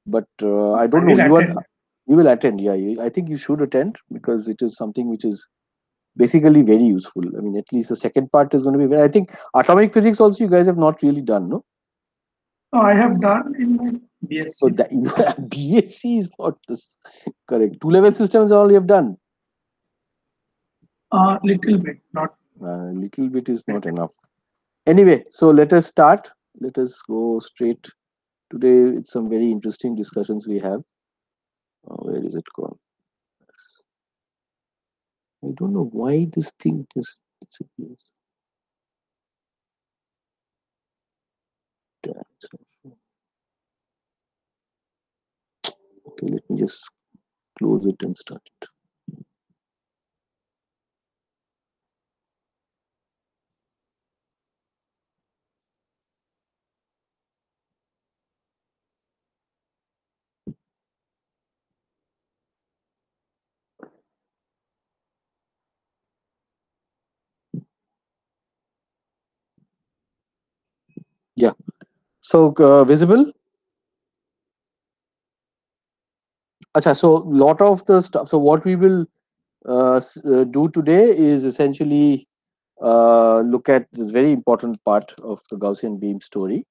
But I I don't know. will attend. You will attend. Yeah, I think you should attend because it is something which is basically very useful. I mean, at least the second part is going to be very. I think atomic physics also you guys have not really done, no? So I have done in my So BSc. that BSc is not this correct. Two level systems all you have done. Little bit, not A little bit is very not much. enough. Anyway, so let us start. Let us go straight. Today, it's some very interesting discussions we have. Where is it gone? Yes. I don't know why this thing just disappears. Damn. Okay, let me just close it and start it. Yeah. So visible. Acha, so lot of the stuff. So what we will do today is essentially look at this very important part of the Gaussian beam story.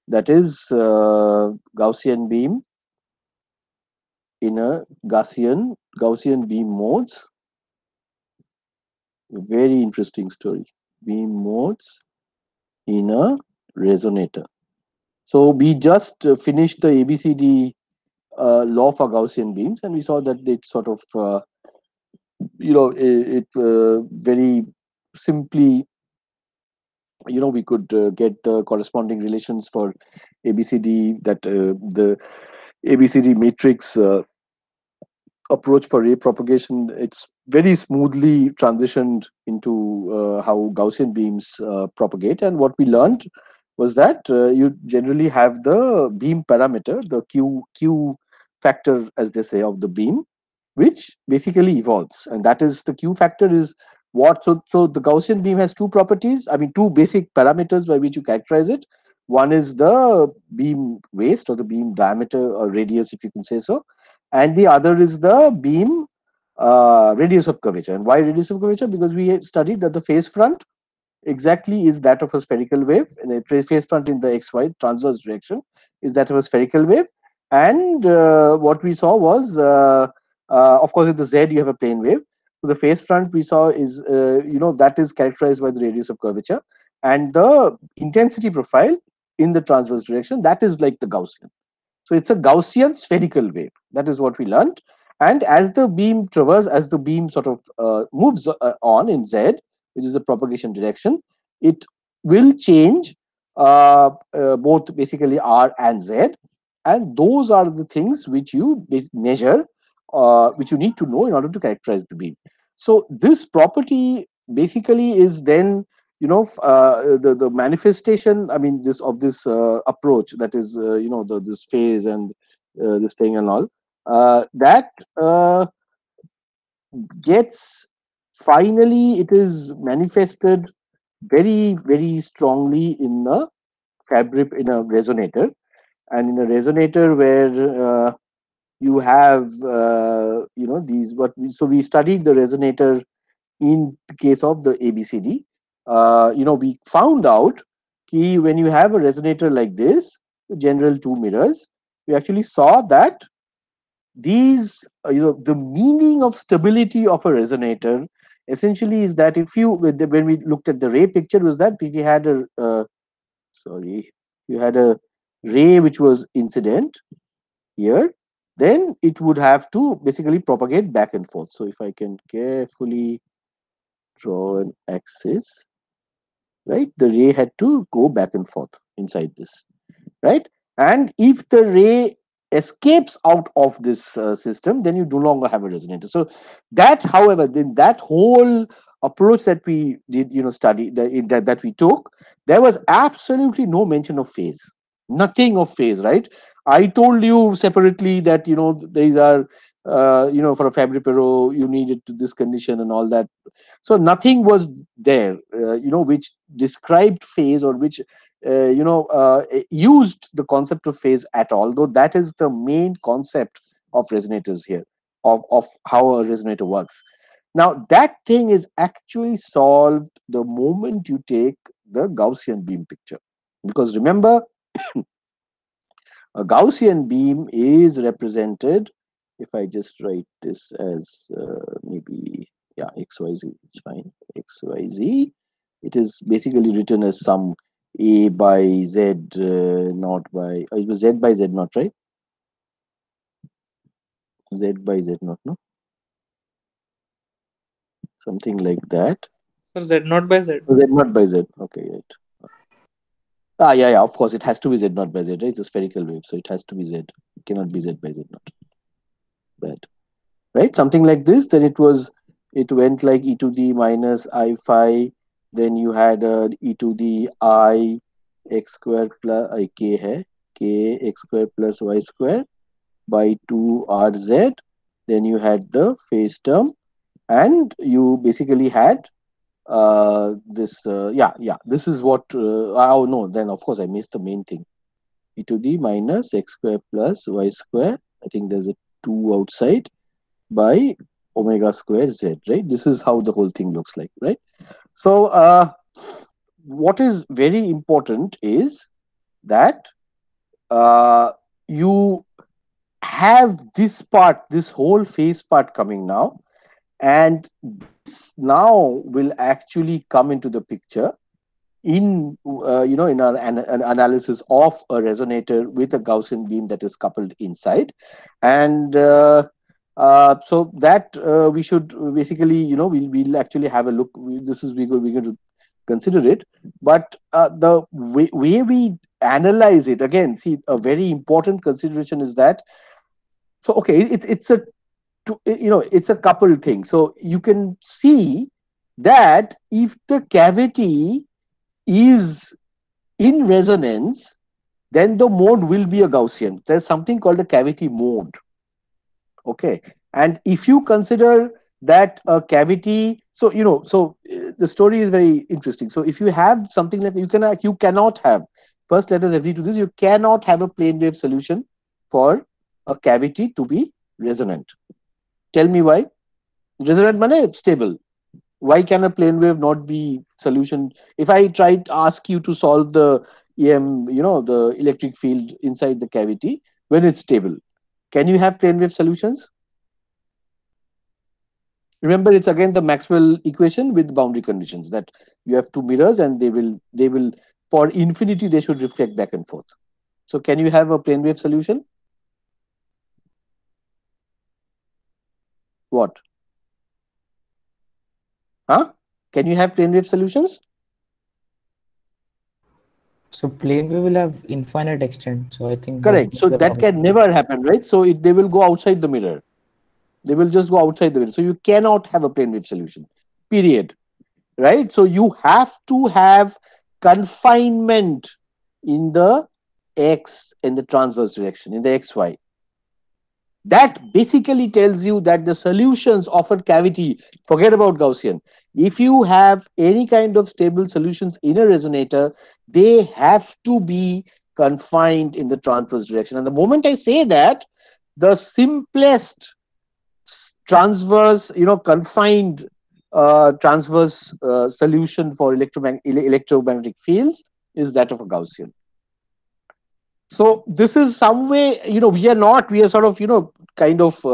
That is Gaussian beam in a Gaussian beam modes. Very interesting story. Beam modes in a resonator. So we just finished the ABCD law for Gaussian beams, and we saw that it sort of it very simply we could get the corresponding relations for ABCD, that the ABCD matrix approach for ray propagation. It's very smoothly transitioned into how Gaussian beams propagate. And what we learned was that you generally have the beam parameter, the q factor, as they say, of the beam, which basically evolves, and that is the q factor is what. So the Gaussian beam has two properties, I mean two basic parameters by which you characterize it. One is the beam waist, or the beam diameter or radius, if you can say so, and the other is the beam radius of curvature. And why radius of curvature? Because we have studied that the phase front exactly is that of a spherical wave, and the phase front in the xy transverse direction is that of a spherical wave. And what we saw was, of course, with the z you have a plane wave. So the phase front we saw is that is characterized by the radius of curvature, and the intensity profile in the transverse direction, that is like the Gaussian. So it's a Gaussian spherical wave. That is what we learned. And as the beam as the beam sort of moves on in z, which is the propagation direction, it will change both basically r and z, and those are the things which you measure, which you need to know in order to characterize the beam. So this property basically is then the manifestation, I mean, this of this approach, that is this phase and this thing and all, that gets finally, it is manifested very very strongly in a fabric, in a resonator. And in a resonator where you have these, so we studied the resonator in the case of the ABCD. We found out when you have a resonator like this, the general two mirrors, we actually saw that these, the meaning of stability of a resonator essentially is that if you, when we looked at the ray picture, was that if you had a, sorry, you had a ray which was incident here, then it would have to basically propagate back and forth. So if I can carefully draw an axis, right, the ray had to go back and forth inside this, right? And if the ray escapes out of this system, then you no longer have a resonator. So that, however, then that whole approach that we did, study, that we took, there was absolutely no mention of phase, nothing of phase, right? I told you separately that these are for a Fabry-Perot you need it to this condition and all that. So nothing was there which described phase, or which used the concept of phase at all, though that is the main concept of resonators here, of how a resonator works. Now, that thing is actually solved the moment you take the Gaussian beam picture. Because remember, a Gaussian beam is represented, if I just write this as maybe, yeah, XYZ, it's fine, XYZ. It is basically written as some A by Z not by, it was Z by Z not, right? Z by Z not, no? Something like that. So Z not by Z. Z not by Z, okay, right. Ah, yeah, yeah, of course, it has to be Z not by Z, right? It's a spherical wave, so it has to be Z. It cannot be Z by Z not. Bad. Right? Something like this. Then it went like e to the minus I phi. Then you had e to the I x square plus I k hai k x square plus y square by 2 rz. Then you had the phase term, and you basically had this. This is what. Oh no, then of course I missed the main thing. E to the minus x square plus y square. I think there's a 2 outside by omega square z, right? This is how the whole thing looks like, right? So what is very important is that you have this part, this whole phase part coming now, and this now will actually come into the picture in in our an analysis of a resonator with a Gaussian beam that is coupled inside. And so that we should basically, we'll actually have a look. We're going to consider it, but the way we analyze it, again, see, a very important consideration is that, so okay, it's a couple thing. So you can see that if the cavity is in resonance, then the mode will be a Gaussian. There's something called a cavity mode. Okay. And if you consider that a cavity, so the story is very interesting. So if you have something like, you cannot have, first let us agree to this, you cannot have a plane wave solution for a cavity to be resonant. Tell me why. Resonant means stable. Why can a plane wave not be solution? If I try to ask you to solve the the electric field inside the cavity when it's stable, can you have plane wave solutions? Remember, it's again the Maxwell equation with boundary conditions, that you have two mirrors and they will for infinity they should reflect back and forth. So can you have a plane wave solution? What? Huh? Can you have plane wave solutions? So plane wave will have infinite extent. So I think that Correct. So the that can never happen, right? So they will go outside the mirror. They will just go outside the mirror. So you cannot have a plane wave solution. Period. Right? So you have to have confinement in the x in the transverse direction, in the xy. That basically tells you that the solutions of a cavity, forget about Gaussian, if you have any kind of stable solutions in a resonator, they have to be confined in the transverse direction. And the moment I say that, the simplest transverse, confined transverse solution for electromagnetic fields is that of a Gaussian. So this is some way, we are sort of, kind of,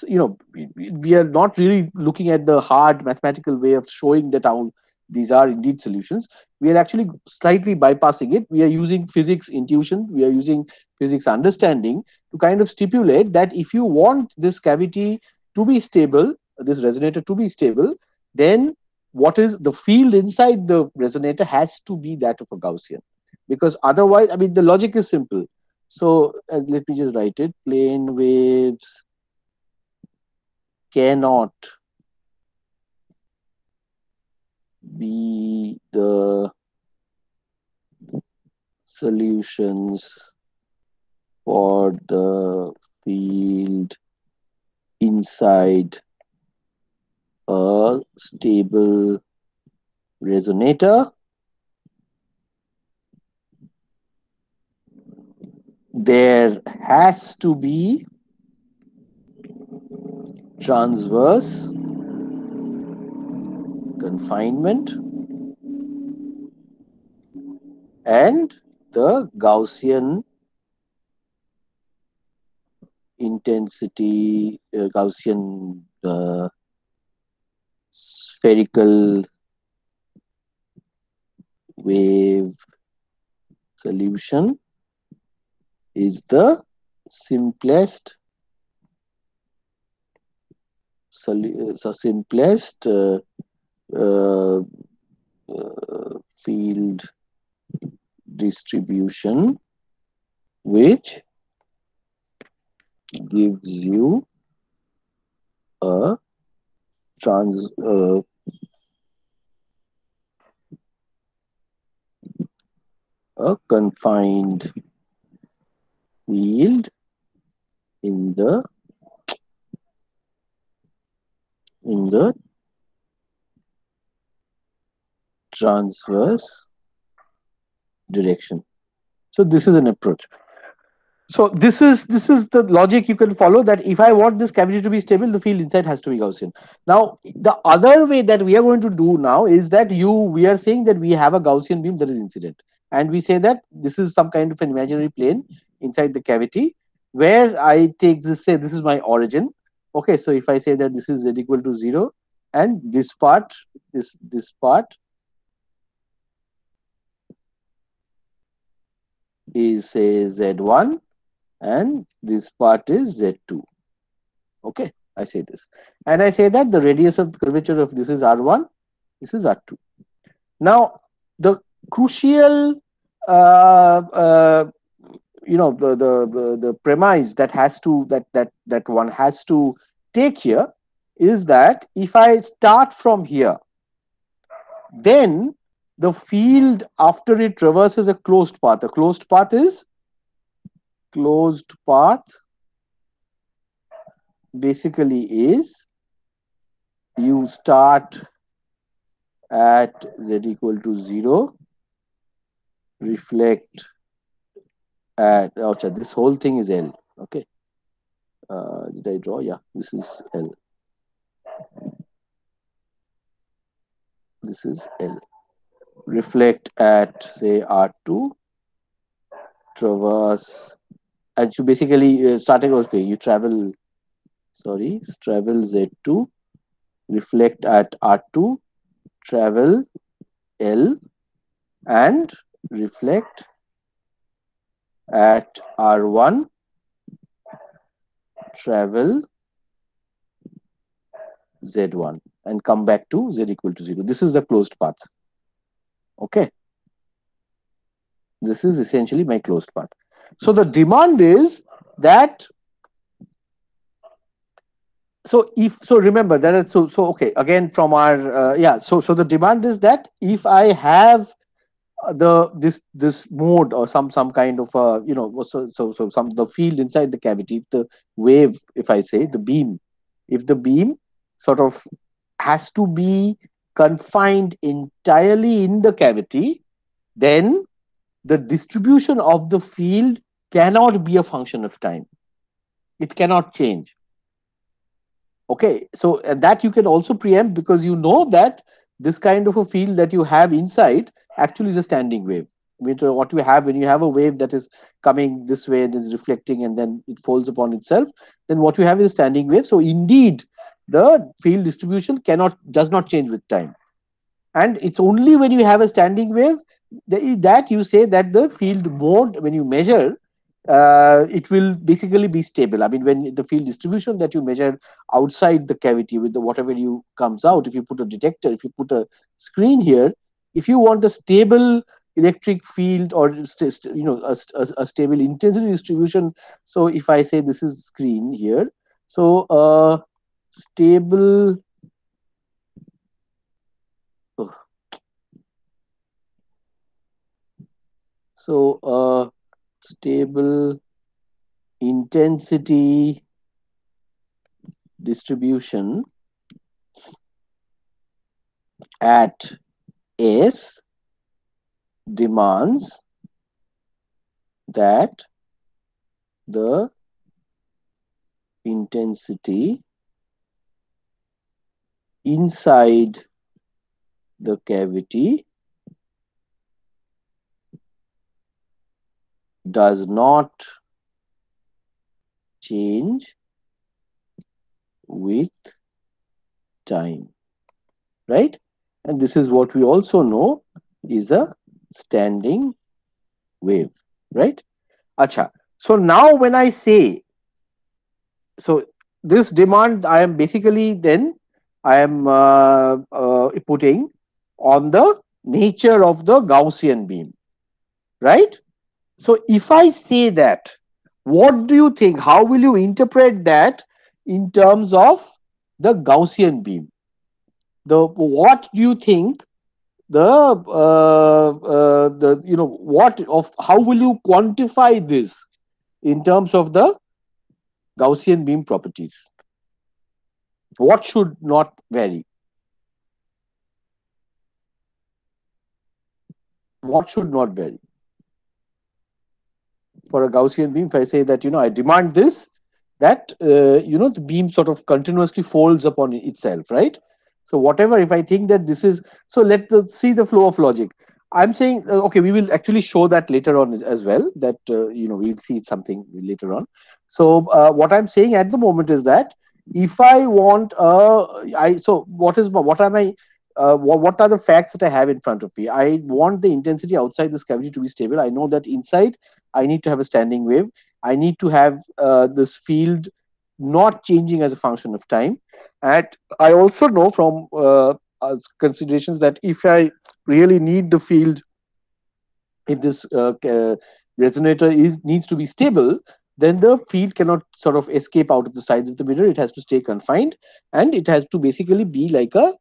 we are not really looking at the hard mathematical way of showing that how these are indeed solutions. We are actually slightly bypassing it. We are using physics intuition. We are using physics understanding to kind of stipulate that if you want this cavity to be stable, this resonator to be stable, then what is the field inside the resonator has to be that of a Gaussian, because otherwise, I mean, the logic is simple. So let me just write it. Plane waves cannot be the solutions for the field inside a stable resonator there has to be transverse confinement and the Gaussian intensity, Gaussian spherical wave solution is the simplest uh, field distribution which gives you a a confined field in the transverse direction. So this is an approach. So this is the logic you can follow, that if I want this cavity to be stable, the field inside has to be Gaussian. Now the other way that we are going to do now is that we are saying that we have a Gaussian beam that is incident, and we say that this is some kind of an imaginary plane inside the cavity where I take this, say this is my origin. Okay, so if I say that this is z equal to 0 and this part, this part is, say, z1 and this part is z2. Okay, I say this, and I say that the radius of the curvature of this is r1, this is r2. Now the crucial the premise that has to that one has to take here is that if I start from here, then the field after it traverses a closed path. A closed path is basically is you start at z equal to 0, reflect at, this whole thing is L. Okay, did I draw? Yeah, this is L. This is L. Reflect at, say, R2, traverse, and you basically starting, okay, you travel Z2, reflect at R2, travel L, and reflect at R1, travel Z1, and come back to Z equal to 0. This is the closed path. Okay, this is essentially my closed path. So the demand is that, remember that it's so okay, again from our so the demand is that if I have this mode or some kind of some the field inside the cavity, if the wave, if I say the beam, if the beam sort of has to be confined entirely in the cavity, then the distribution of the field cannot be a function of time. It cannot change. Okay, so that you can also preempt, because you know that this kind of a field that you have inside actually is a standing wave. What you have when you have a wave that is coming this way and is reflecting and then it folds upon itself, then what you have is a standing wave. So indeed, the field distribution does not change with time. And it's only when you have a standing wave that you say that the field mode, when you measure, it will basically be stable. I mean, when the field distribution that you measure outside the cavity with the whatever you comes out, if you put a detector, if you put a screen here, if you want a stable electric field or a stable intensity distribution, so if I say this is screen here, so stable stable intensity distribution at S demands that the intensity inside the cavity does not change with time, right? And this is what we also know is a standing wave, right? Acha. So now when I say, so this demand I am basically then I am putting on the nature of the Gaussian beam, right? So if I say that, what do you think? How will you interpret that in terms of the Gaussian beam? What do you think the what of how will you quantify this in terms of the Gaussian beam properties? What should not vary? What should not vary? For a Gaussian beam, if I say that, I demand this, that, the beam sort of continuously folds upon itself, right? So whatever, if I think that this is, so let's see the flow of logic. I'm saying, okay, we will actually show that later on as well, that, we'll see something later on. So what I'm saying at the moment is that if I want, so what am I, what are the facts that I have in front of me? I want the intensity outside this cavity to be stable. I know that inside I need to have a standing wave. I need to have this field not changing as a function of time. And I also know from considerations that if I really need the field, if this resonator needs to be stable, then the field cannot sort of escape out of the sides of the mirror. It has to stay confined, and it has to basically be like a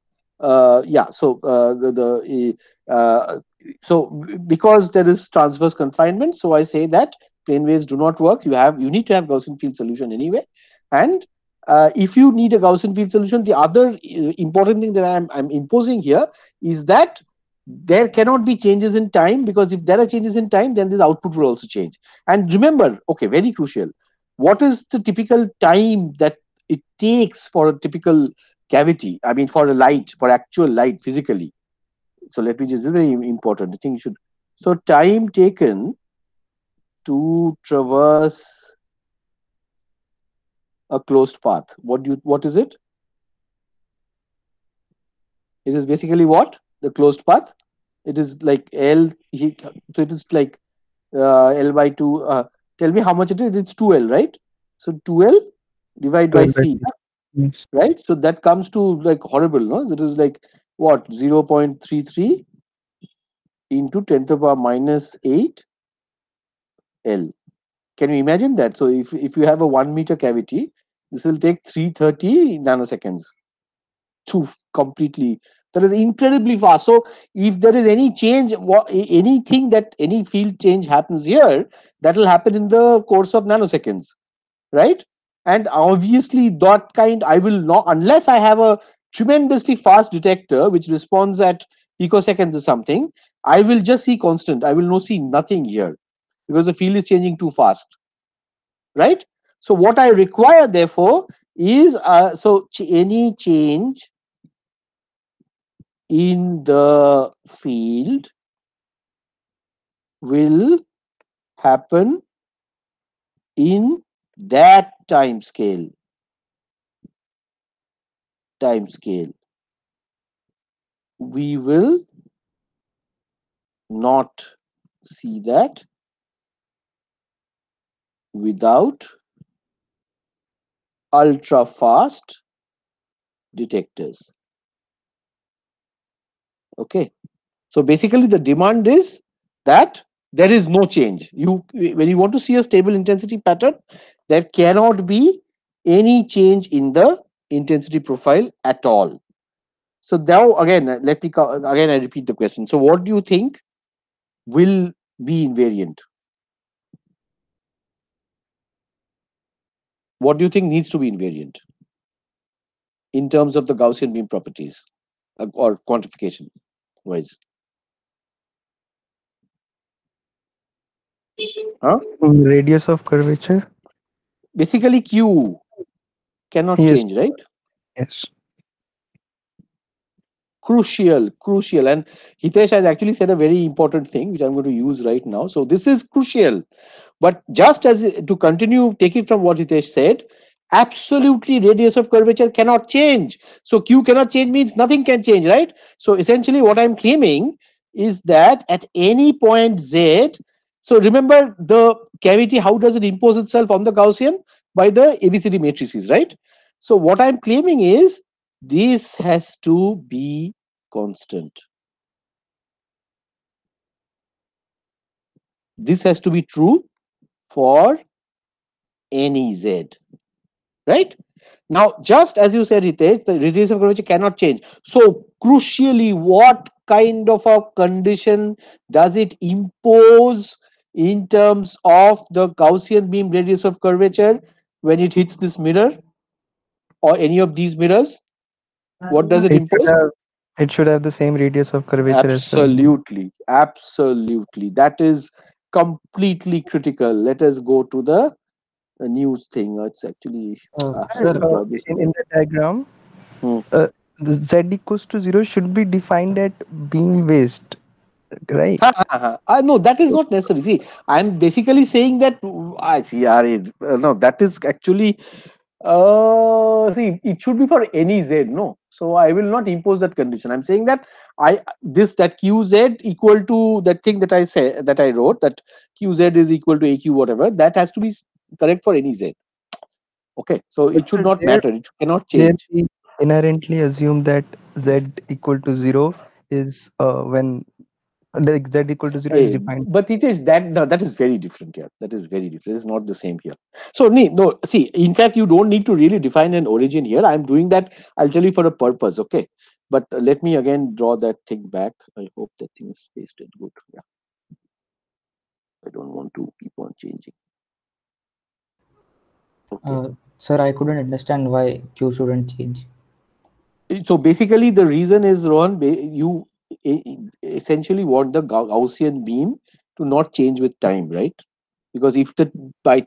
so because there is transverse confinement, so I say that plane waves do not work. You need to have Gaussian field solution anyway, and if you need a Gaussian field solution, the other important thing that I'm imposing here is that there cannot be changes in time, because if there are changes in time, then this output will also change. And remember, okay, very crucial, what is the typical time that it takes for a typical cavity, I mean for a light, for actual light physically? So let me just, this is very important, I think you should. So time taken to traverse a closed path, what is it? It is basically what? The closed path. It is like L, so it is like L by 2. Tell me how much it is. It's 2L, right? So 2L divided by 12 by C, 6. Yes. right? So that comes to like horrible, no? So it is like what? 0.33 into 10 to the power minus 8 L. Can you imagine that? So if you have a 1 meter cavity, this will take 330 nanoseconds to completely. That is incredibly fast. So if there is any change, anything that any field change happens here, that will happen in the course of nanoseconds, right? And obviously that kind, I will not, unless I have a tremendously fast detector which responds at picoseconds or something, I will just see constant. I will not see nothing here because the field is changing too fast, right? So what I require therefore is any change in the field will happen in that time scale. We will not see that without ultra fast detectors. Okay, so basically the demand is that there is no change. When you want to see a stable intensity pattern, there cannot be any change in the intensity profile at all. So now again, I repeat the question. So what do you think will be invariant? What do you think needs to be invariant in terms of the Gaussian beam properties or quantification wise? Huh? Radius of curvature. basically Q cannot Yes. change, right? Yes. Crucial. And Hitesh has actually said a very important thing, which I'm going to use right now. So this is crucial. But just as to continue, take it from what Hitesh said, absolutely radius of curvature cannot change. So Q cannot change means nothing can change, right? So essentially what I'm claiming is that at any point Z, so remember the cavity, how does it impose itself on the Gaussian? By the ABCD matrices, right? So what I'm claiming is this has to be constant. This has to be true for any Z, right? Now, just as you said, Hitesh, the radius of curvature cannot change. So, crucially, what kind of a condition does it impose in terms of the Gaussian beam radius of curvature when it hits this mirror or any of these mirrors? What does it It should impose? have it should have the same radius of curvature as well. Absolutely. That is completely critical. Let us go to the news thing. It's actually let And, me Sir, draw this in again. the diagram, Hmm. the z equals to 0 should be defined at beam waist, right? No, that is not necessary. See, I'm basically saying that I see. No, that is actually see, it should be for any Z. No, so I will not impose that condition. I'm saying that that QZ equal to that thing that I say that I wrote, that QZ is equal to AQ whatever, that has to be correct for any Z. Okay, so But it should sir, not matter. It cannot there change. we inherently assume that z equal to 0 is when like z equal to 0 is Hey, defined. but it is that no, that is very different here. That is very different. It's not the same here. So no, see, in fact, you don't need to really define an origin here. I'm doing that. I'll tell you for a purpose, okay? But let me again draw that thing back. I hope that thing is pasted good. Yeah, I don't want to keep on changing. Okay. sir, I couldn't understand why Q shouldn't change. So basically, the reason is, Rohan, you essentially want the Gaussian beam to not change with time, right? Because if the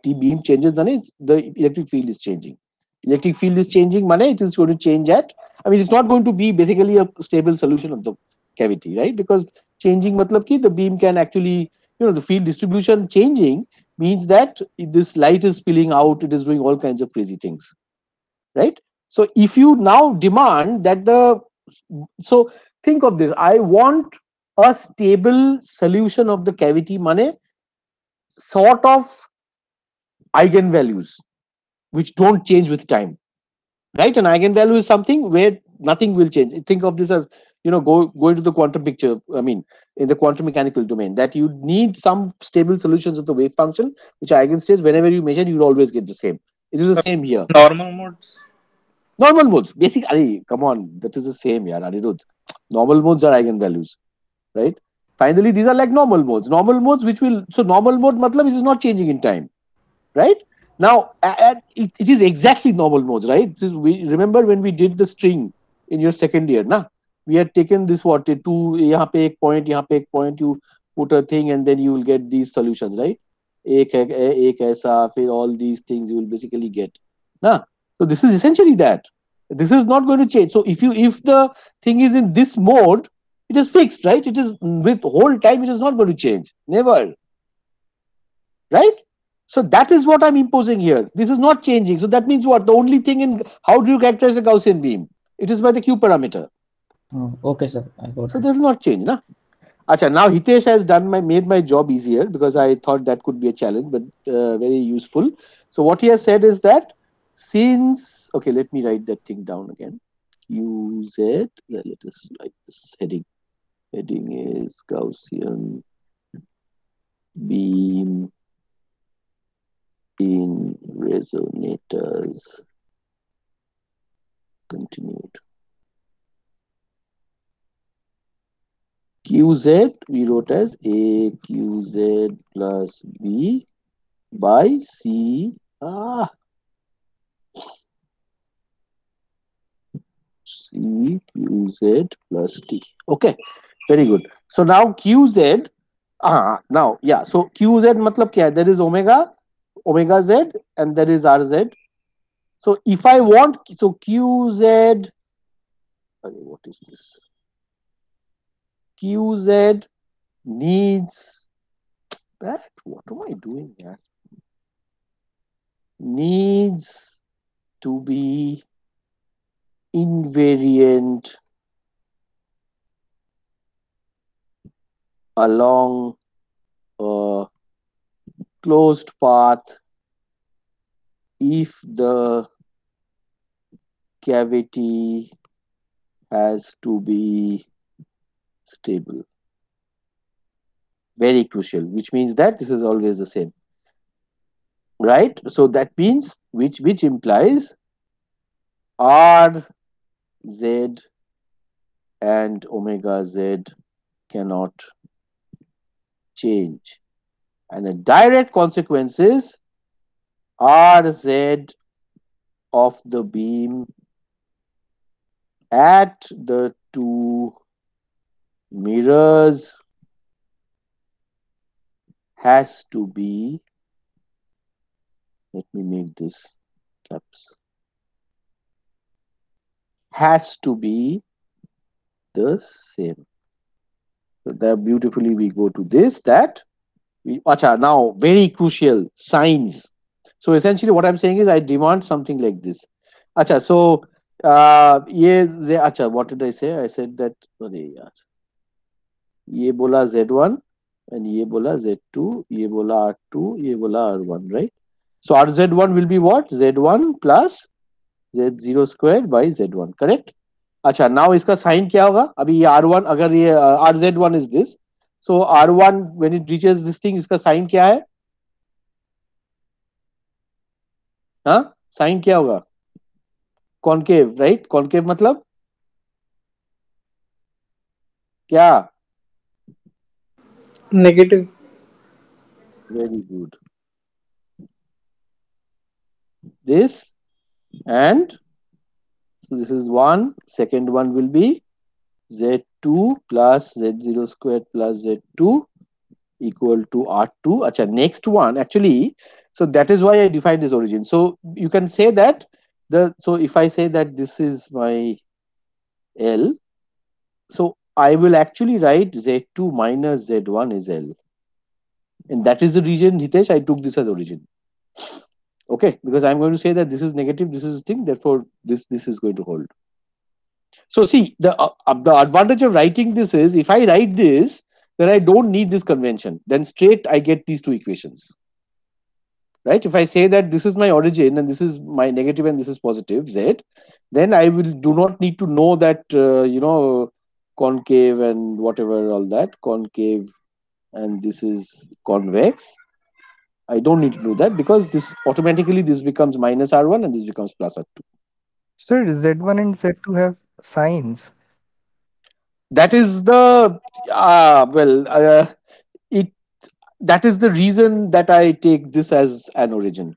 beam changes, then the electric field is changing. Electric field is changing, money it is going to change at. I mean, it's not going to be basically a stable solution of the cavity, right? Because changing, matlab ki the beam can actually, the field distribution changing means that this light is spilling out. It is doing all kinds of crazy things, right? So if you now demand that so think of this, I want a stable solution of the cavity, money sort of eigenvalues which don't change with time, right? An eigenvalue is something where nothing will change. Think of this as, go into the quantum picture. I mean, in the quantum mechanical domain, that you need some stable solutions of the wave function which are eigenstates. Whenever you measure, you'll always get the same. It is the Sir, same here. normal modes. Normal modes, basically, come on, that is the same, yeah, Anirudh. Normal modes are eigenvalues, right? Finally, these are like normal modes. Normal modes, so normal mode, matlab, it is not changing in time, right? Now, it is exactly normal modes, right? We remember when we did the string in your second year, na? We had taken this two, यहाँ पे एक point, यहाँ पे एक point, you put a thing and then you will get these solutions, right? एक ऐसा, फिर all these things you will basically get, na? So this is essentially that. This is not going to change. So if the thing is in this mode, it is fixed, right? It is with whole time, it is not going to change. Never. Right? So that is what I'm imposing here. This is not changing. So that means what? The only thing in how do you characterize a Gaussian beam? It is by the Q parameter. Okay, sir. I got So it. this will not change, na? Acha, now Hitesh has made my job easier because I thought that could be a challenge, but very useful. So what he has said is that since, okay, let me write that thing down again. QZ, let us write this heading. Heading is Gaussian beam in resonators. Continued. QZ we wrote as AQZ plus B by C. CQZ plus T. Okay, very good. So now QZ, now, yeah, so QZ matlab kya hai? There is omega omega z, and there is rz. So if I want, so qz, what is this? Qz needs that. What am I doing here? Needs to be invariant along a closed path if the cavity has to be stable. Very crucial, which means that this is always the same, right? So that means which implies r z and omega z cannot change, and a direct consequence is rz of the beam at the two mirrors has to be, let me make this caps, has to be the same. So that beautifully we go to this, that we, acha, now very crucial signs. So essentially what I'm saying is I demand something like this. Acha, so acha, what did I say? I said that ye bola z1 and ye bola z2, ye bola r2, ye bola r1, right? So rz1 will be what? Z1 plus z0 squared by z1, correct? अच्छा, now इसका sign क्या होगा? अभी ये r1, अगर ये rz1 is this, so r1 when it reaches this thing, इसका sign क्या है? हाँ, साइन क्या होगा? Concave, right? कॉनकेव मतलब क्या? Negative. Very good. This, and so this is one. Second one will be z2 plus z0 squared plus z2 equal to r2. Acha, next one actually, so that is why I defined this origin. So you can say that so if I say that this is my L, so I will actually write z2 minus z1 is L, and that is the region, Hitesh, I took this as origin. Okay, because I'm going to say that this is negative, this is thing, therefore this is going to hold. So see, the advantage of writing this is, if I write this, then I don't need this convention. Then straight I get these two equations. Right? If I say that this is my origin and this is my negative and this is positive z, then I will do not need to know that concave and whatever, all that concave, and this is convex. I don't need to do that because this automatically this becomes minus r1 and this becomes plus r2. Sir, Z1 and Z2 have signs. That is the it. That is the reason that I take this as an origin.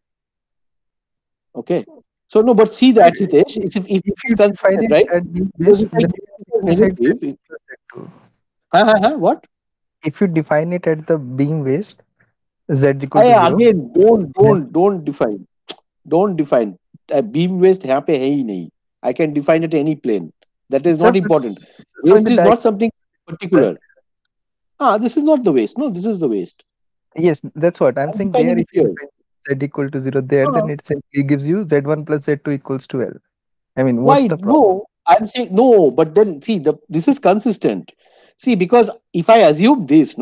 Okay. So no, but see that, Hitesh, if If it's you define consistent, it right? at beam Because base, if I then give it as inside negative, Z plus Z2. what? If you define it at the beam waist, Z equal to Yeah, 0, again, then don't define. Don't define. Beam waist यहाँ पे है ही नहीं. I can define it any plane. That is sir, not important. so in Waist the is diagram, not something particular. This is not the waist. No, this is the waist. yes, that's what I'm I'm saying. There, defining it if you here. define Z equal to 0 there, No, then no. it simply gives you Z1 plus Z2 equals to L. I mean, what's Why? the problem? No, I'm saying no, but then see this is consistent. See, because if I assume this,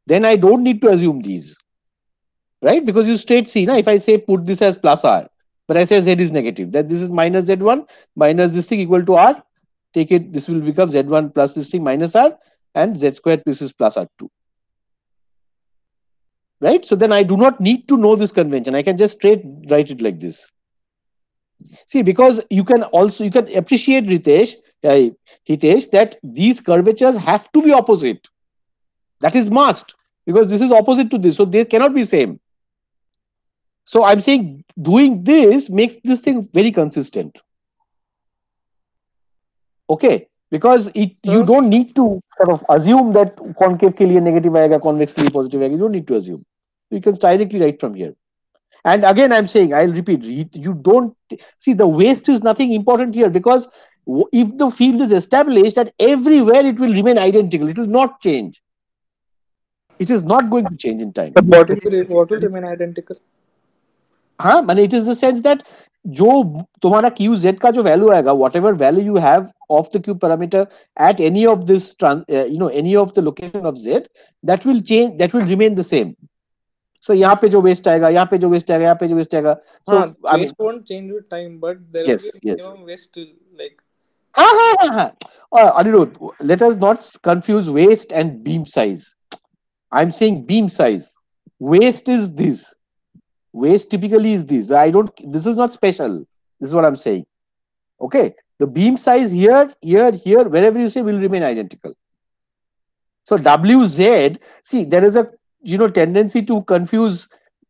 then I don't need to assume these, right? Because you straight see, if I say put this as plus r, but I say z is negative, that this is minus z1 minus this thing equal to r. Take it, this will become z1 plus this thing minus r, and z squared this is plus r2. Right? So then I do not need to know this convention. I can just straight write it like this. See, because you can appreciate, Hitesh, that these curvatures have to be opposite. That is must, because this is opposite to this, so they cannot be same. So I'm saying doing this makes this thing very consistent. Okay, because you don't need to sort of assume that concave के लिए negative आएगा, convex के लिए positive आएगा. You don't need to assume. You can directly write from here. And again, I'm saying, I'll repeat, you don't see the waste is nothing important here, because if the field is established, that everywhere it will remain identical, it will not change. It is not going to change in time. But what will remain identical? हाँ, माने it is the sense that जो तुम्हारा QZ का जो value आएगा, whatever value you have of the Q parameter at any of this any of the location of Z, that will change, that will remain the same. So यहाँ पे जो waste आएगा, यहाँ पे जो waste आएगा, यहाँ पे जो waste आएगा. So I mean, waste won't change with time, but there will be yes, a yes. minimum waste still, like. Anirudh, let us not confuse waste and beam size. I'm saying beam size. Waste is this. Waste typically is this. This is not special. This is what I'm saying. Okay. The beam size here, wherever you say, will remain identical. So WZ, see, there is a tendency to confuse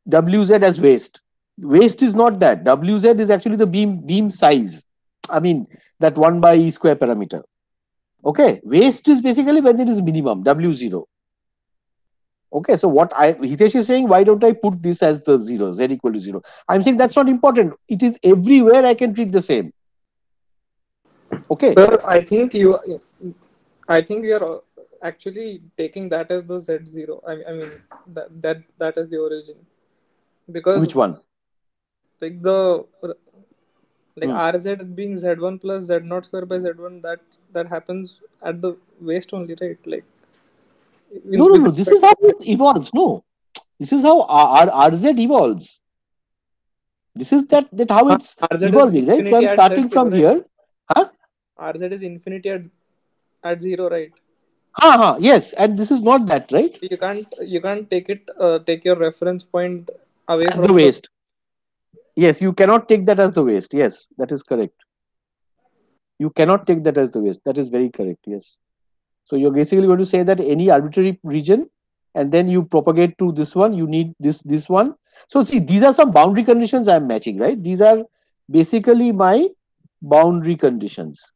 WZ as waste. Waste is not that. WZ is actually the beam size. I mean, that 1 by E square parameter. Okay. Waste is basically when it is minimum, W0. Okay, so what Hitesh is saying, why don't I put this as the 0, Z equal to 0? I'm saying that's not important. It is everywhere I can treat the same. Okay. Sir, I think you are actually taking that as the Z0. I mean that is the origin. Because Which one? like RZ being Z1 plus Z0 square by Z1, that happens at the waste only, right? Like No. This is how it evolves. No, this is how RZ evolves. This is that how it's evolving, right? So I'm starting from here. Huh? RZ is infinity at 0, right? Yes, and this is not that, right? You can't take your reference point away As from the waste. Yes, you cannot take that as the waste. Yes, that is correct. You cannot take that as the waste. That is very correct. Yes. So you're basically going to say that any arbitrary region, and then you propagate to this one, you need this one. So see, these are some boundary conditions I'm matching, right? These are basically my boundary conditions.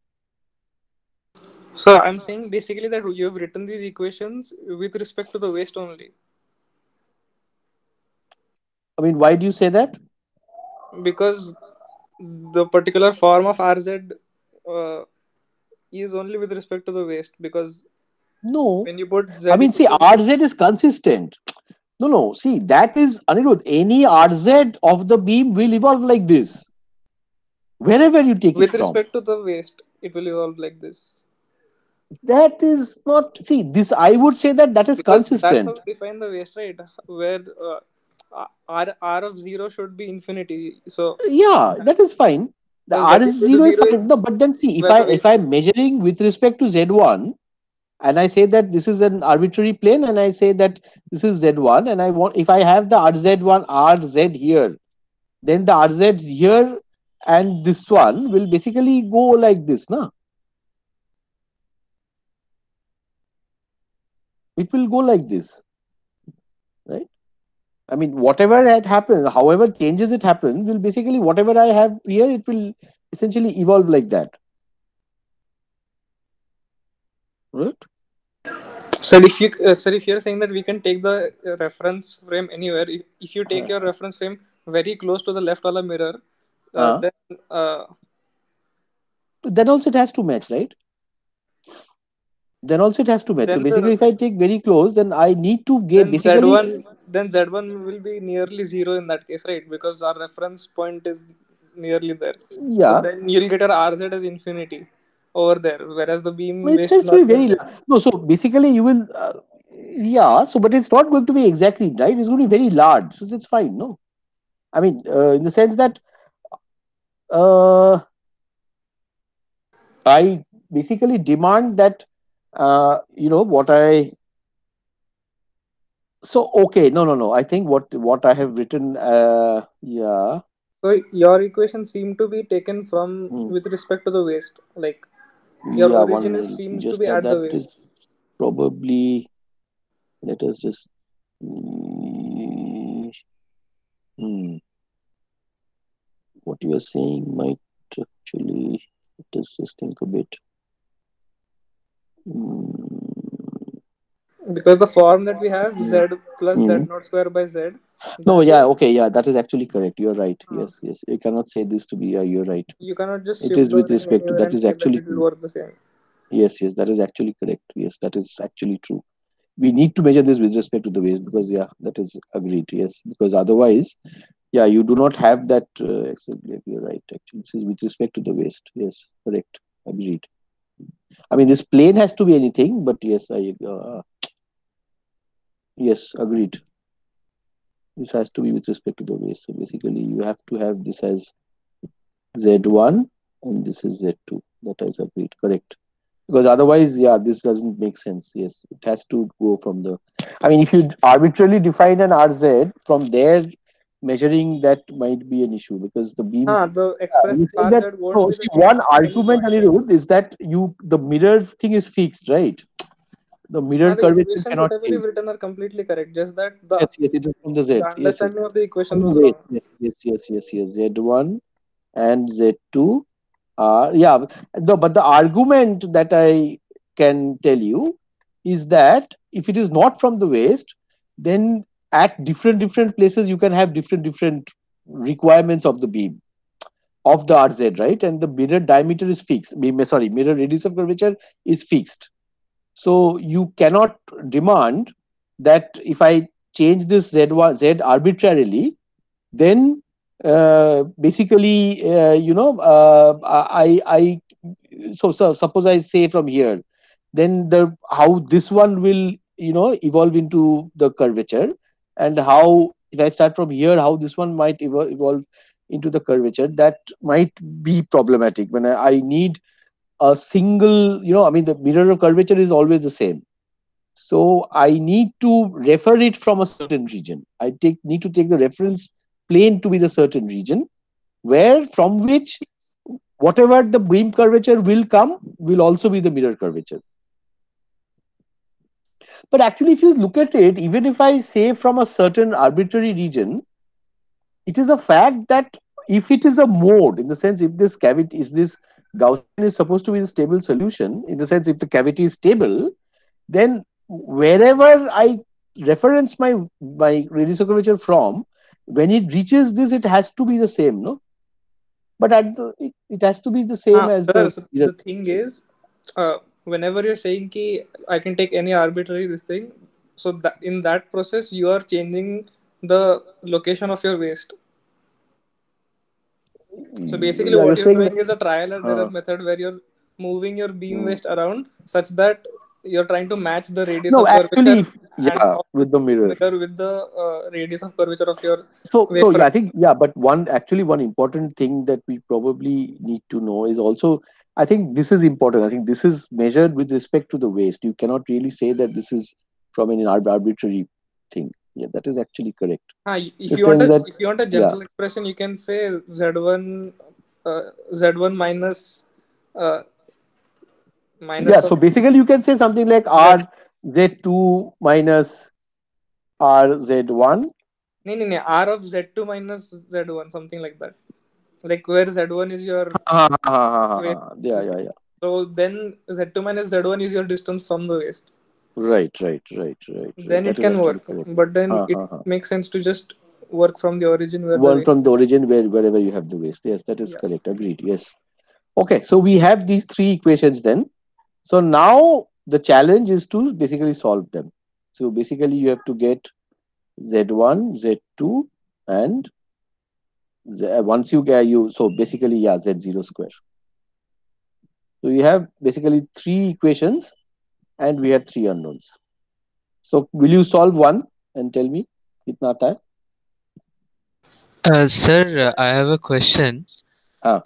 So I'm saying basically that you have written these equations with respect to the waste only. I mean, why do you say that? Because the particular form of RZ is only with respect to the waste, because No. when you put Z, I mean, see, RZ is consistent. No. See, that is, Anirudh, any RZ of the beam will evolve like this. Wherever you take with it from. respect to the waste, it will evolve like this. That is not, see, this, I would say that is Because consistent. that's how we define the waste, right? Where R of 0 should be infinity. So yeah, that is fine. The so R Z is equal to 0 is 0 fine. No, but then see, where the waste if I'm measuring with respect to Z1, and I say that this is an arbitrary plane, and I say that this is Z1, and I want, if I have the RZ1, RZ here, then the RZ here and this one will basically go like this, na? It will go like this, right? I mean, whatever that happens, however changes it happen, will basically, whatever I have here, it will essentially evolve like that. Right? Sir, if you're saying that we can take the reference frame anywhere, if you take your reference frame very close to the left wala mirror, then also it has to match, right? Then also it has to match. So then basically, if I take very close, then I need to get basically. then Z1 will be nearly 0 in that case, right? Because our reference point is nearly there. Yeah. So then you'll get our RZ as infinity over there, whereas the beam Well, it waste says to be very not. no. So basically, you will. Yeah. So, but it's not going to be exactly right. It's going to be very large. So that's fine. No. I mean, in the sense that I basically demand that what I. So okay, no. I think what I have written. Yeah. So your equation seem to be taken from with respect to the waste. Like your Yeah, origin seems to be at the waste. Is probably. Let us just. What you are saying might actually. Let us just think a bit. Because the form that we have, z plus z Mhm. naught square by z, No, that yeah, is, okay, yeah, that is actually correct. You're right. uh, Yes, yes. You cannot say this to be. You're right. you cannot just It shift is the with ring respect to anywhere that and is say that actually it will true. work the same. Yes, yes, that is actually correct. Yes, that is actually true. We need to measure this with respect to the waist because yeah, that is agreed. Yes, because otherwise, yeah, you do not have that. You're right. Actually, this is with respect to the waist. Yes, correct. Agreed. I mean, this plane has to be anything, but yes, I yes, agreed. This has to be with respect to the waist. So basically, you have to have this as Z1 and this is Z2. That is agreed. Correct. Because otherwise, yeah, this doesn't make sense. Yes, it has to go from the. I mean, if you arbitrarily define an RZ from there, measuring that might be an issue because the beam. The You expression say of that rz won't no. be See, the same one at any argument, point. Anirudh, is that the mirror thing is fixed, right? The mirror The curvature equations, cannot whatever change. you've written, are completely correct. Just that Yes, yes, it is from the Z. the Yes, yes. understanding of the equation From was the Z. wrong. Yes, yes, yes, yes, yes. Z1 and Z2 are yeah. But the argument that I can tell you is that if it is not from the waist, then at different places you can have different requirements of the beam of the RZ, right? And the mirror diameter is fixed. Sorry, mirror radius of curvature is fixed. So you cannot demand that if I change this Z1 Z arbitrarily, then basically I so suppose I say from here, then the how this one will evolve into the curvature, and how if I start from here, how this one might evolve into the curvature, that might be problematic when I need a single, I mean the mirror of curvature is always the same, so I need to refer it from a certain region. I need to take the reference plane to be the certain region where from which whatever the beam curvature will come will also be the mirror curvature. But actually, if you look at it, even if I say from a certain arbitrary region, it is a fact that if it is a mode, in the sense if this cavity, if this Gaussian is supposed to be a stable solution, in the sense if the cavity is stable, then wherever I reference my radius of curvature from, when it reaches this, it has to be the same, no? But it has to be the same as Sir, the so mirror. the thing is, whenever you're saying ki I can take any arbitrary this thing, so that in that process you are changing the location of your waist. So basically, Yeah, you're what you're saying that. doing is a trial and error method where you're moving your beam waist around such that you're trying to match the radius No, of actually, curvature if, and yeah, also with the mirror. mirror with the radius of curvature of your So waist yeah, I front. think yeah, but one important thing that we probably need to know is also, I think this is important. I think this is measured with respect to the waist. You cannot really say that this is from an arbitrary thing. Yeah, that is actually correct. If The you want sense a that yeah, general expression, you can say z1 z1 minus uh, yeah. minus So of basically, you can say something like z. R Z2 minus R Z1. No, r of z2 minus z1, something like that. Like where z1 is your waist Yeah, distance. yeah, yeah. So then z2 minus z1 is your distance from the waist. Right. Then That it is can actually work. correct. But then Ha, it ha, ha. makes sense to just work from the origin where the One waist. from the origin wherever you have the waste. Yes, that is Yeah. correct. Agreed. Yes. Okay, so we have these three equations then. So now the challenge is to basically solve them. So basically you have to get Z1, Z2, and once you get so basically yeah, Z0 square. So you have basically three equations and we have three unknowns. So will you solve one and tell me kitna aata hai? Sir, I have a question. हाँ.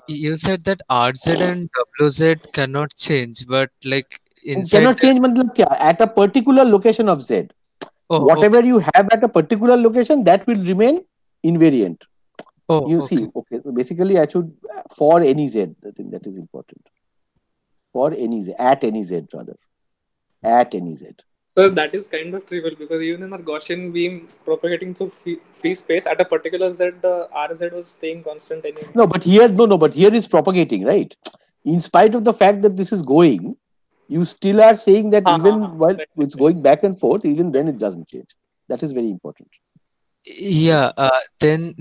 You said that RZ and WZ cannot change, but like inside Cannot there. change मतलब क्या? At a particular location of Z. Oh, Whatever okay. you have at a particular location, that will remain invariant. Oh, You see, okay. okay, so basically I should, for any Z, I think that is important. For any Z, at any Z rather. At any Z. So that is kind of trivial because even in a Gaussian beam propagating through free space at a particular z, the RZ was staying constant anyway. No, but here, no, but here is propagating, right? In spite of the fact that this is going, You still are saying that even while Right, it's right. going back and forth, even then it doesn't change. That is very important. Yeah, then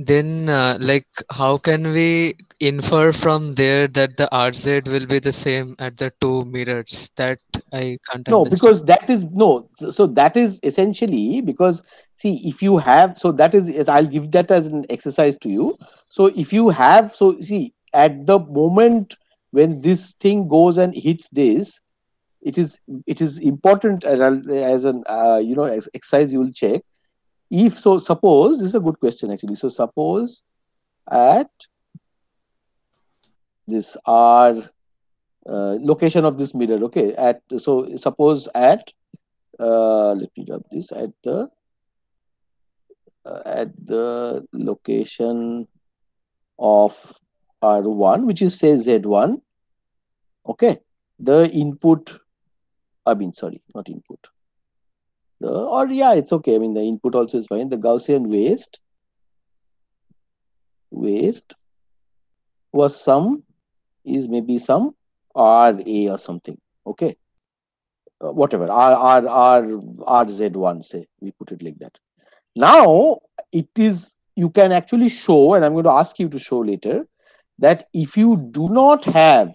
like how can we infer from there that the RZ will be the same at the two mirrors? That I can't No, understand. because that is no. So that is essentially because, see, if you have, so that is I'll give that as an exercise to you. So if you have, so see, at the moment when this thing goes and hits this, it is it is important, and as an as exercise you will check. If so, suppose this is a good question actually. So suppose at this R location of this mirror, okay, at so suppose at let me drop this at the location of R1, which is say Z1, okay, the input, I mean, sorry, not input, the, or yeah, it's okay, I mean, the input also is fine. The Gaussian waste was some, is maybe some RA or something, okay, whatever, RZ1, say, we put it like that. Now, it is, you can actually show, and I'm going to ask you to show later, that if you do not have,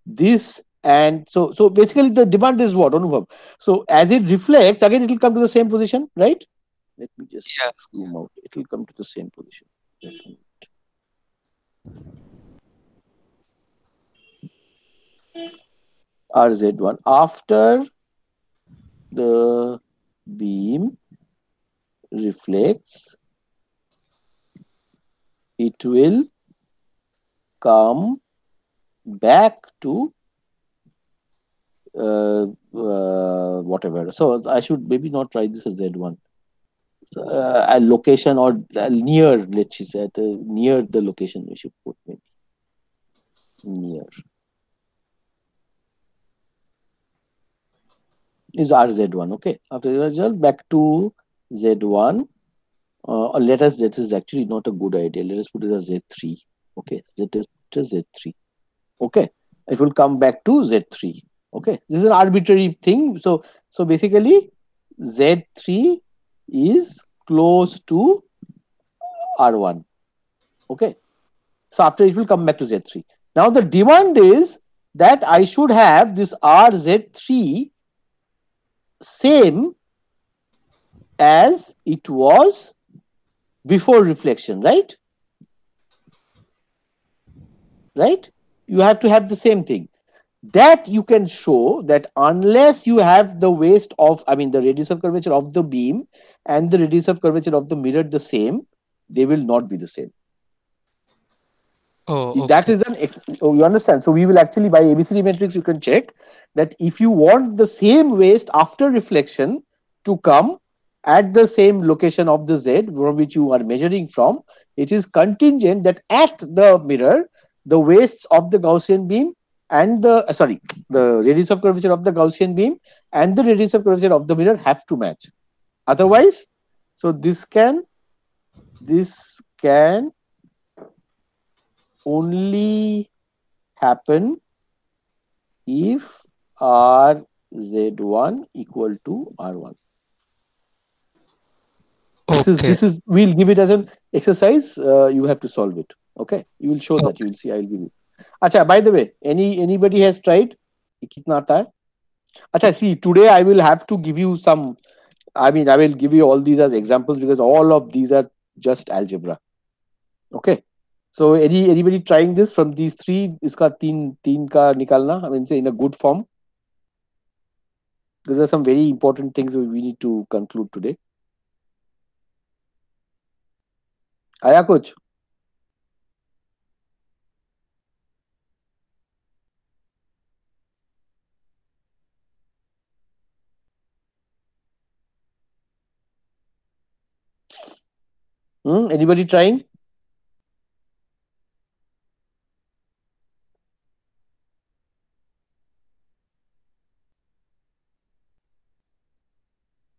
this, and so basically the demand is what, Anubhav? So as it reflects, again it will come to the same position, right? Let me just Yeah. zoom out. It will come to the same position. RZ1 after the beam reflects, it will come back to whatever. So I should maybe not write this as Z1. A location or near, let's say, near the location we should put, maybe near is RZ1. Okay. After the result, back to Z1. Or let us, that is actually not a good idea. Let us put it as Z3. Okay. Let us put it as Z3. Okay. It will come back to Z3. Okay. This is an arbitrary thing. So basically, Z3 is close to R1. Okay. So after it will come back to Z3. Now the demand is that I should have this RZ3 same as it was before reflection, right? Right? You have to have the same thing. That you can show that unless you have the waste of, I mean, the radius of curvature of the beam and the radius of curvature of the mirror the same, they will not be the same. Oh, That okay. is an oh, you understand. So we will actually, by ABCD matrix, you can check that if you want the same waste after reflection to come at the same location of the Z from which you are measuring from, it is contingent that at the mirror the wastes of the Gaussian beam and the the radius of curvature of the Gaussian beam and the radius of curvature of the mirror have to match. Otherwise, so this can only happen if RZ1 equal to R1. Okay. This is we'll give it as an exercise. You have to solve it. Okay, you will show that. You Okay. will see. I will give you. Acha. By the way, anybody has tried? ये कितना आता है? Acha. See, today I will have to give you some. I mean, I will give you all these as examples because all of these are just algebra. Okay. So anybody trying this from these three? इसका तीन का निकालना. I mean, say in a good form. These are some very important things we need to conclude today. आया कुछ? Anybody trying?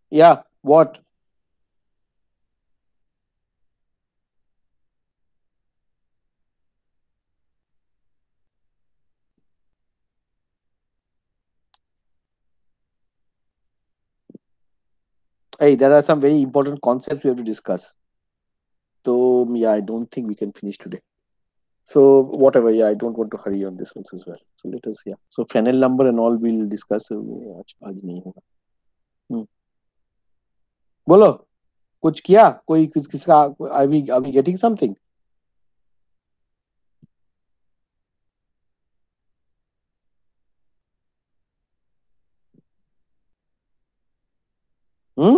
Yeah. What? Hey, there are some very important concepts we have to discuss. So yeah, I don't think we can finish today. So whatever, yeah, I don't want to hurry on this one as well. So let us, yeah. So Fresnel number and all we'll discuss. आज नहीं होगा. बोलो कुछ किया कोई किसका are we getting something? Hmm?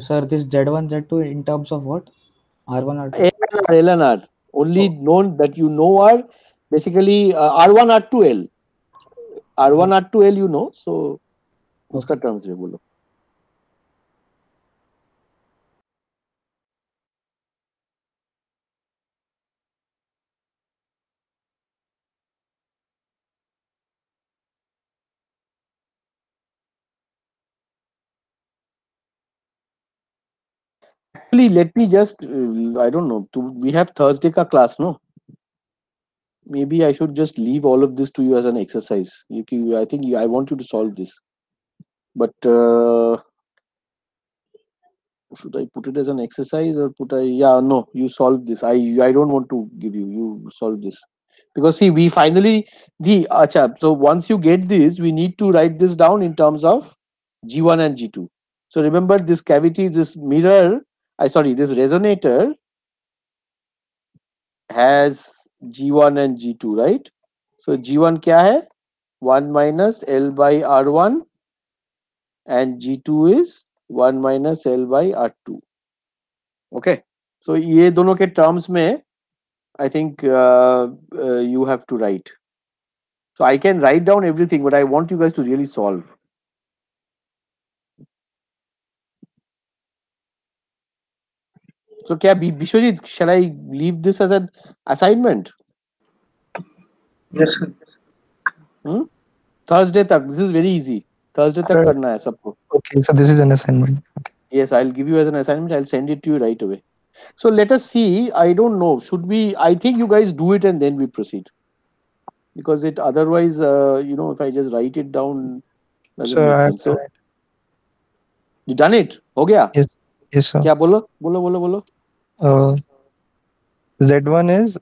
Sir, this Z1, Z2 in terms of what? R1, R2? LNR. Only known that you know are basically R1, R2L. R1, R2L you know. So उसका terms में बोलो. Actually, let me just, I don't know, we have Thursday ka class, no? Maybe I should just leave all of this to you as an exercise. I think I want you to solve this. But should I put it as an exercise or yeah, no, you solve this. I don't want to give you solve this. Because see, we finally, so once you get this, we need to write this down in terms of G1 and G2. So remember this cavity, this mirror, this resonator has G1 and G2, right? So G1 क्या है? 1 minus L by R1 and G2 is 1 minus L by R2. Okay. So ये दोनों के terms में I think you have to write. So I can write down everything, but I want you guys to really solve. So क्या Bishwajit, shall I leave this as an assignment? Yes, sir. Thursday तक. This is very easy. Thursday तक करना है सबको. Okay, so this is an assignment. Okay. Yes, I'll give you as an assignment. I'll send it to you right away. So let us see. I don't know. Should we? I think you guys do it and then we proceed. Because it otherwise, if I just write it down, doesn't make sense. So you done it? हो गया? Yes, yes, sir. क्या बोलो? Z1 is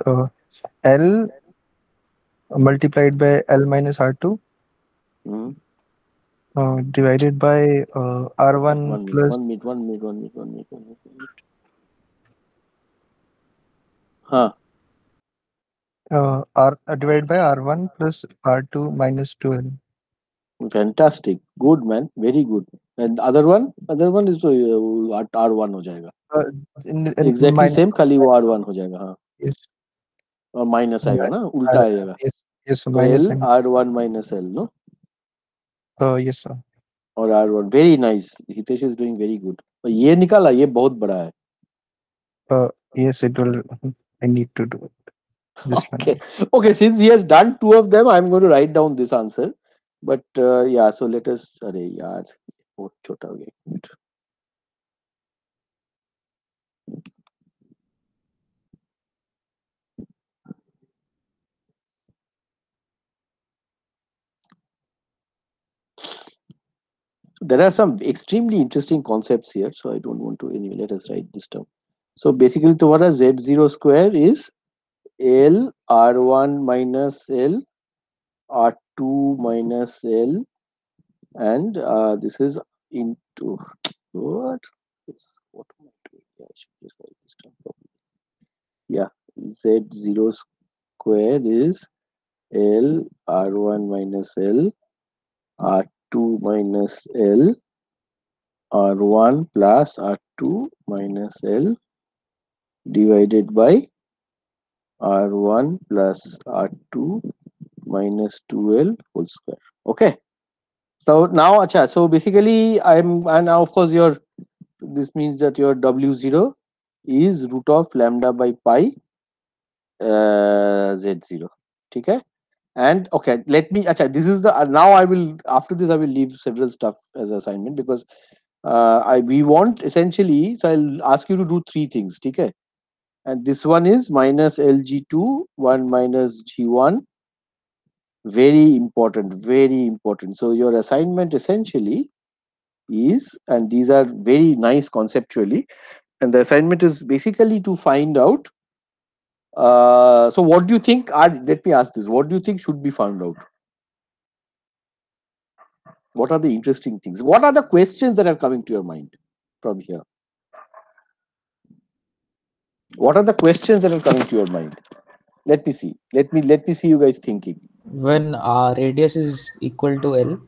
L multiplied by L minus R2 divided by R1 plus. 1 minute. Huh. Divided by R1 plus R2 minus 2L. Fantastic. Good, man. Very good. And other one is R1 हो जाएगा. Exactly minus, same, खाली वो R1 हो जाएगा. हाँ. Yes. और minus आएगा ना, उल्टा आएगा. Yes, so minus L R1 minus L, no? Yes, sir. और R1. Very nice. Hitesh is doing very good. और ये निकाला, ये बहुत बड़ा है. Yes, it will. I need to do it. This Okay. Okay, since he has done two of them, I'm going to write down this answer. But yeah, so let us. अरे यार, बहुत छोटा हो गया. There are some extremely interesting concepts here, so I don't want to anyway. Let us write this down. So basically, तुम्हारा Z0 square is L R1 minus L R2 minus L, and this is into what? What am I doing? Yeah, I should just write this down properly. Yeah, Z0 square is L R1 minus L R2 minus L R1 plus R2 minus L divided by R1 plus R2 minus 2L whole square. Okay. So now, so basically and now of course this means that your W0 is root of lambda by pi Z0. Okay. And okay, let me. Acha, this is the now I will after this I will leave several stuff as assignment because we want essentially. So I'll ask you to do three things. Okay. And this one is minus LG2 1 minus G1. Very important. Very important. So your assignment essentially is, and these are very nice conceptually, and the assignment is basically to find out. So what do you think are, let me ask this, what do you think should be found out? What are the interesting things? What are the questions that are coming to your mind from here? What are the questions that are coming to your mind? Let me see. Let me see you guys thinking. When our radius is equal to L,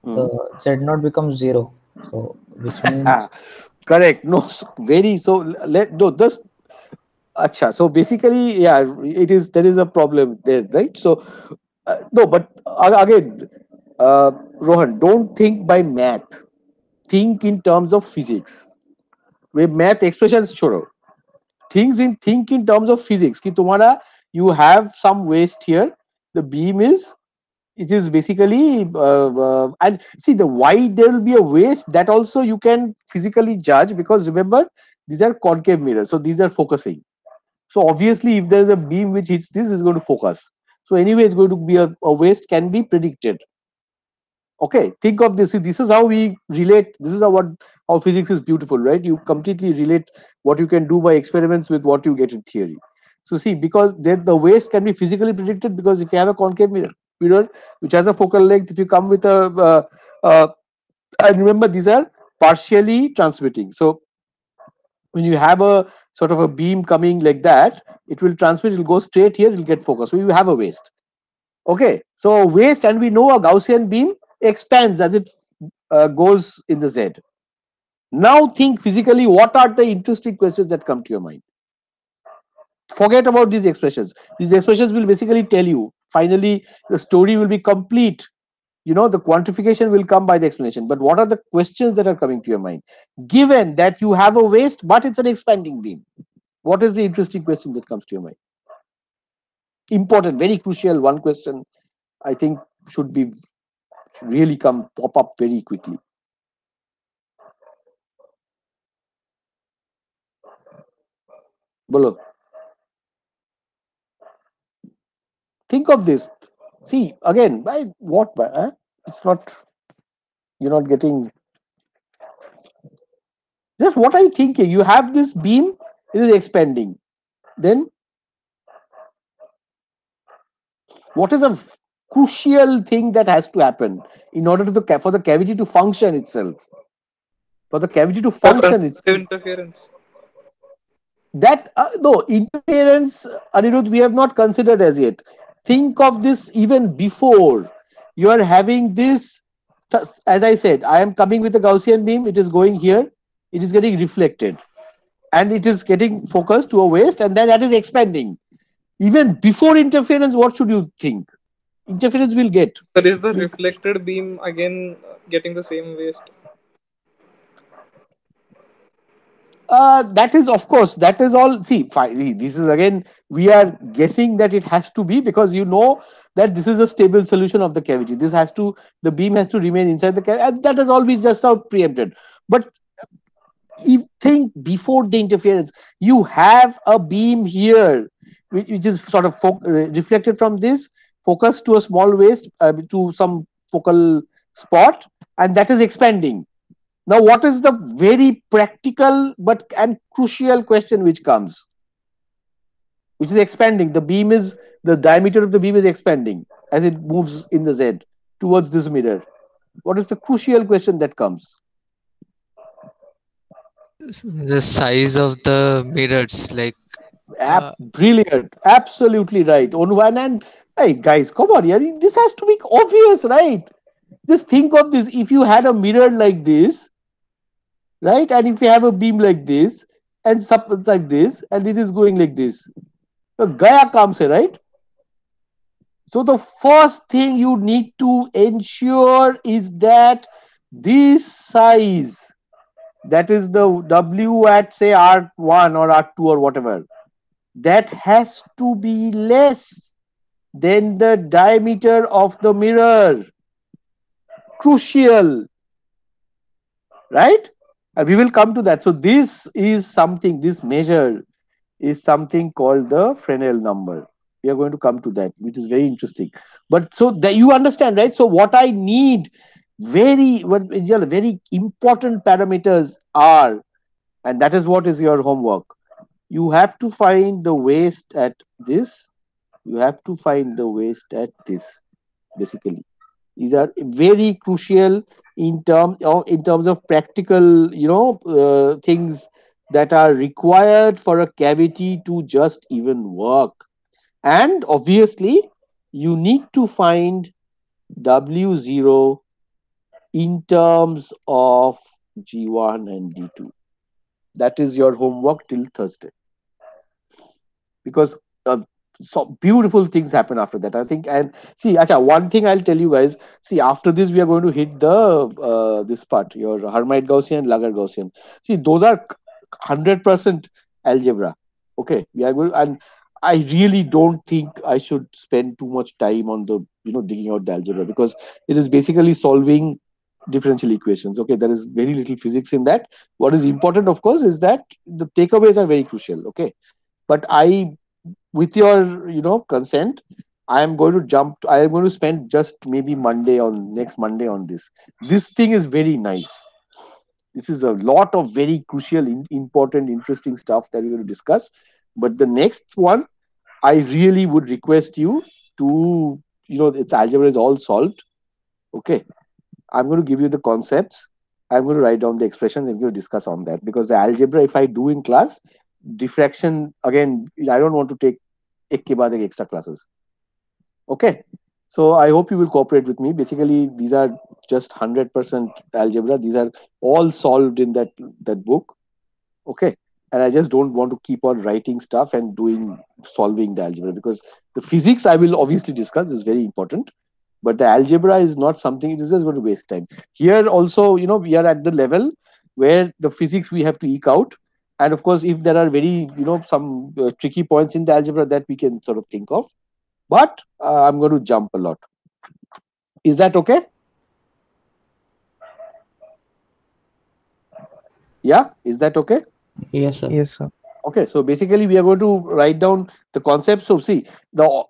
the Z0 becomes 0. So which means Correct. No, very so. Let no this. Acha. So basically, yeah, it is. There is a problem there, right? So no, but again, Rohan, don't think by math. Think in terms of physics. Way math expressions छोड़ो. Think in terms of physics. कि तुम्हारा you have some waste here. The beam is, it is basically and see the why there will be a waste, that also you can physically judge, because remember these are concave mirrors, so these are focusing. So obviously if there is a beam which hits this, is going to focus. So anyway it's going to be a waste can be predicted. Okay, think of this. See, this is how we relate. This is how physics is beautiful, right? You completely relate what you can do by experiments with what you get in theory. So see, because the waste can be physically predicted, because if you have a concave mirror which has a focal length, if you come with and remember these are partially transmitting. So when you have a sort of a beam coming like that, it will transmit, it will go straight here, it will get focused. So you have a waste. Okay, so waste, and we know a Gaussian beam expands as it goes in the Z. Now think physically, what are the interesting questions that come to your mind? Forget about these expressions. These expressions will basically tell you, finally the story will be complete. You know, the quantification will come by the explanation. But what are the questions that are coming to your mind? Given that you have a waste, but it's an expanding beam, what is the interesting question that comes to your mind? Important, very crucial one question, I think should be really pop up very quickly. Bolo. Think of this. See, again, by what? It's not, you're not getting. Just what are you thinking? You have this beam, it is expanding. Then, what is a crucial thing that has to happen in order to for the cavity to function itself? For the cavity to function itself. Interference. That no interference, Anirudh, we have not considered as yet. Think of this even before. You are having this, as I said, I am coming with a Gaussian beam, it is going here, it is getting reflected, and it is getting focused to a waste, and then that is expanding. Even before interference, what should you think? Interference will get. There is the reflected beam again getting the same waste. That is, of course, that is all. See, this is again, we are guessing that it has to be, because you know that this is a stable solution of the cavity. This has to, the beam has to remain inside the cavity, and that is always just out preempted. But you think before the interference, you have a beam here, which is sort of reflected from this, focused to a small waste, to some focal spot, and that is expanding. Now, what is the very practical and crucial question which comes? Which is expanding. The diameter of the beam is expanding as it moves in the Z towards this mirror. What is the crucial question that comes? The size of the mirrors, like. Brilliant. Absolutely right. On one hand, hey guys, come on here. This has to be obvious, right? Just think of this. If you had a mirror like this, right, and if you have a beam like this and something like this, and it is going like this, the Gaya comes here, right? So the first thing you need to ensure is that this size, that is the W at say R1 or R2 or whatever, that has to be less than the diameter of the mirror. Crucial, right? And we will come to that. So this is something, this measure is something called the Fresnel number. We are going to come to that, which is very interesting. But so that you understand, right? So what I need, very important parameters are, and that is what is your homework. You have to find the waist at this. You have to find the waist at this, basically. These are very crucial in terms of practical, things that are required for a cavity to just even work. And obviously, you need to find W0 in terms of G1 and D2. That is your homework till Thursday, because so beautiful things happen after that, I think. And see, acha, one thing I'll tell you guys, see, after this we are going to hit the this part, your Hermite Gaussian, Lagarde Gaussian. See, those are 100% algebra. Okay, we are going, and I really don't think I should spend too much time on the, digging out the algebra, because it is basically solving differential equations. Okay, there is very little physics in that. What is important, of course, is that the takeaways are very crucial. Okay, but with your consent, I am going to spend just maybe next Monday on this thing. Is very nice. This is a lot of very crucial, important, interesting stuff that we're going to discuss. But the next one, I really would request you to, its algebra is all solved. Okay, I'm going to give you the concepts. I'm going to write down the expressions and we're going to discuss on that, because the algebra, if I do in class, diffraction again, I don't want to take ek ke baad ek extra classes. Okay, so I hope you will cooperate with me. Basically, these are just 100% algebra. These are all solved in that book. Okay, and I just don't want to keep on writing stuff and solving the algebra, because the physics I will obviously discuss is very important, but the algebra is not something. It is just going to waste time. Here also, we are at the level where the physics we have to eke out, and of course, if there are very some tricky points in the algebra that we can sort of think of, but I'm going to jump a lot. Is that okay? Yeah, is that okay? Yes, sir. Yes, sir. Okay, so basically we are going to write down the concepts. So see,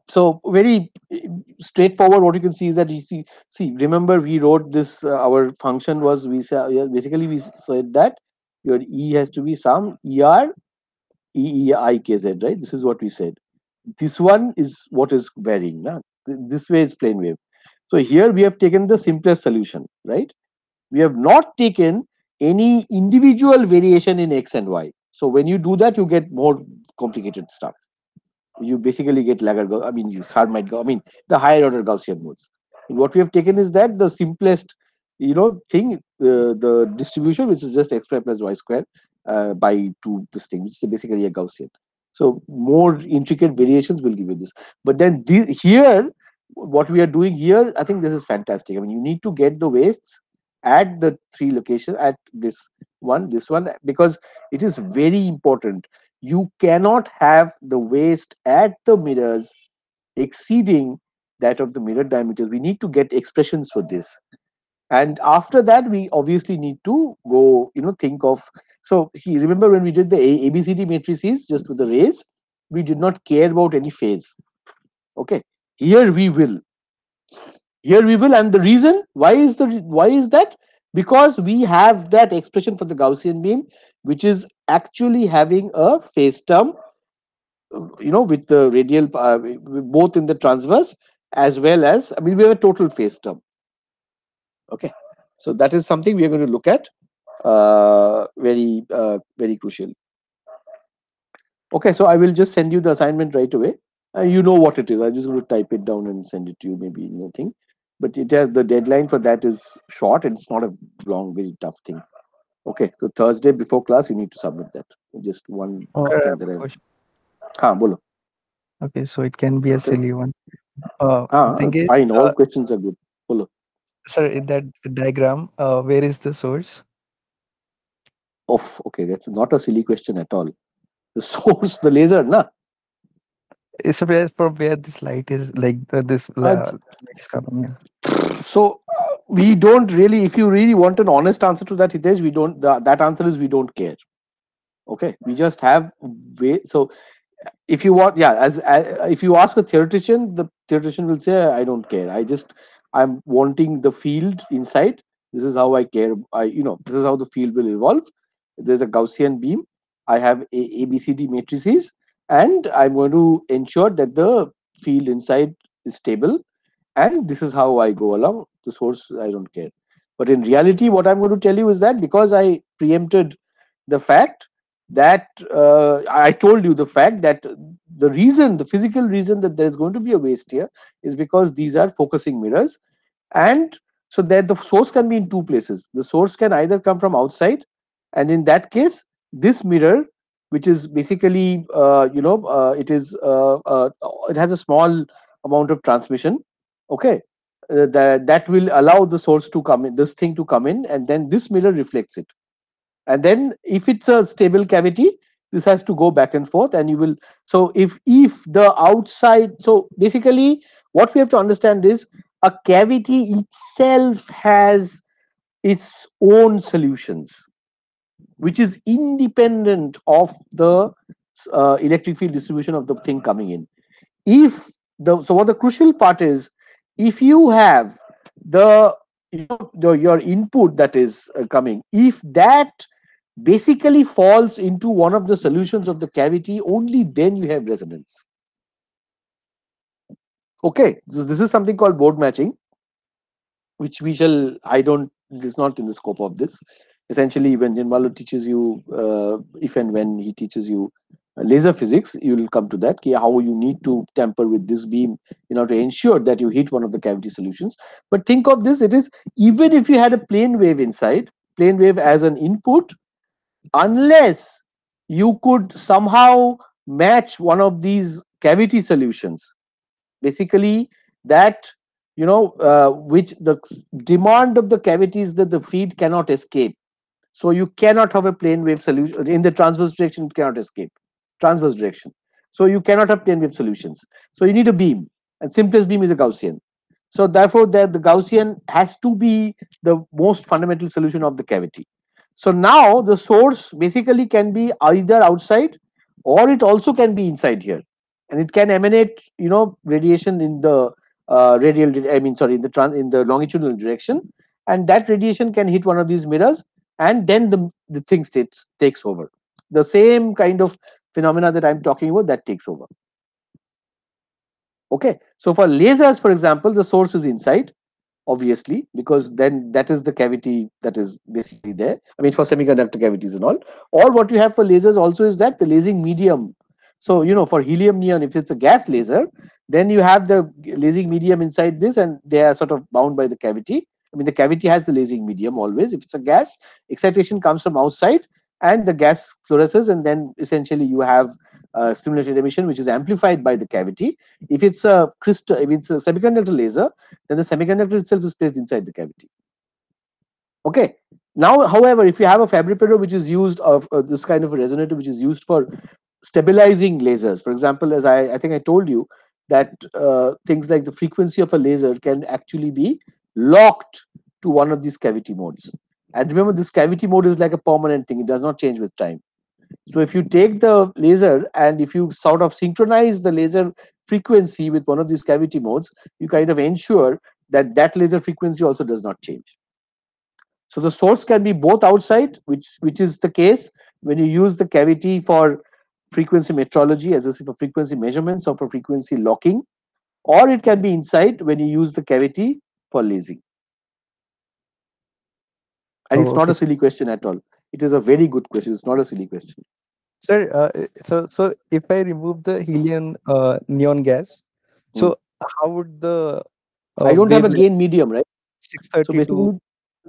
so very straightforward. What you can see is that remember we wrote this. Our function was, basically we said that your E has to be some ER EEIKZ, right? This is what we said. This one is what is varying. Na? This way is plane wave. So here we have taken the simplest solution, right? We have not taken any individual variation in X and Y. So when you do that, you get more complicated stuff. You basically get Lagarde, you Hermite, the higher order Gaussian modes. And what we have taken is that the simplest, thing, the distribution, which is just X square plus Y square by 2, this thing, which is basically a Gaussian. So more intricate variations will give you this. But then here, what we are doing here, I think this is fantastic. You need to get the wastes at the 3 locations, at this one, because it is very important. You cannot have the waste at the mirrors exceeding that of the mirror diameters. We need to get expressions for this. And after that, we obviously need to go, think of. So remember when we did the ABCD matrices just with the rays, we did not care about any phase. Okay, here we will. And the reason why is that? Because we have that expression for the Gaussian beam, which is actually having a phase term, with the radial, both in the transverse as well as, we have a total phase term. Okay, so that is something we are going to look at, very crucial. Okay, so I will just send you the assignment right away. You know what it is. I'm just going to type it down and send it to you, maybe nothing. But it has, the deadline for that is short, and it's not a long, very tough thing. Okay, so Thursday before class, you need to submit that. Just one thing that question. bolo. Okay, so it can be a silly one. Thing is, fine, all questions are good. Bolo. Sir, in that diagram, where is the source? Okay, that's not a silly question at all. The source, the laser, na? So from where this light is like Uh, light is coming. Yeah. so we don't really, if you really want an honest answer to that, Hitesh, we don't. That answer is we don't care. Okay, we just have way. So if you want, yeah, as if you ask a theoretician, the theoretician will say, I don't care. I'm wanting the field inside. This is how I care. This is how the field will evolve. There's a Gaussian beam. I have ABCD matrices, and I'm going to ensure that the field inside is stable, and this is how I go along. The source, I don't care. But in reality, what I'm going to tell you is that because I preempted the fact that I told you the fact that the physical reason that there's going to be a waste here is because these are focusing mirrors, and so that the source can be in two places. The source can either come from outside, and in that case, this mirror, which is basically it has a small amount of transmission. Okay, that will allow the source to come in, this thing to come in, and then this mirror reflects it. And then if it's a stable cavity, this has to go back and forth, and you will. So if the outside, so basically what we have to understand is a cavity itself has its own solutions, which is independent of the electric field distribution of the thing coming in. If the so what the crucial part is, if you have the, your input that is coming, if that basically falls into one of the solutions of the cavity, only then you have resonance. Okay, so this is something called Bode matching, which we shall, I don't, it is not in the scope of this. Essentially, when Jinwalu teaches you, if and when he teaches you laser physics, you will come to that, how you need to tamper with this beam in order to ensure that you hit one of the cavity solutions. But think of this, it is, even if you had a plane wave inside, plane wave as an input, unless you could somehow match one of these cavity solutions, basically that, which the demand of the cavity is that the feed cannot escape. So you cannot have a plane wave solution in the transverse direction, it cannot escape transverse direction. So you cannot have plane wave solutions. So you need a beam, and simplest beam is a Gaussian. So therefore, the Gaussian has to be the most fundamental solution of the cavity. So now the source basically can be either outside, or it also can be inside here, and it can emanate, radiation in the in the longitudinal direction, and that radiation can hit one of these mirrors, and then the thing takes over. The same kind of phenomena that I'm talking about, that takes over. Okay, so for lasers, for example, the source is inside, obviously, because then that is the cavity that is basically there. I mean, for semiconductor cavities and all. Or what you have for lasers also is that the lasing medium. So, for helium neon, if it's a gas laser, then you have the lasing medium inside this, and they are sort of bound by the cavity. I mean, the cavity has the lasing medium always. If it's a gas, excitation comes from outside, and the gas fluoresces, and then essentially you have stimulated emission, which is amplified by the cavity. If it's a crystal, if it's a semiconductor laser, then the semiconductor itself is placed inside the cavity. Okay. Now, however, if you have a fabricator which is used of this kind of a resonator which is used for stabilizing lasers, for example, as I think I told you that things like the frequency of a laser can actually be locked to one of these cavity modes. And remember, this cavity mode is like a permanent thing; it does not change with time. So if you take the laser and if you sort of synchronize the laser frequency with one of these cavity modes, you kind of ensure that that laser frequency also does not change. So the source can be both outside, which is the case when you use the cavity for frequency metrology, as I say, for frequency measurements or for frequency locking, or it can be inside when you use the cavity for lasing. And it's Oh, not okay. a silly question at all. It is a very good question. It's not a silly question. Sir, so if I remove the helium neon gas, so how would the I don't have a wavelength gain medium, right? So 632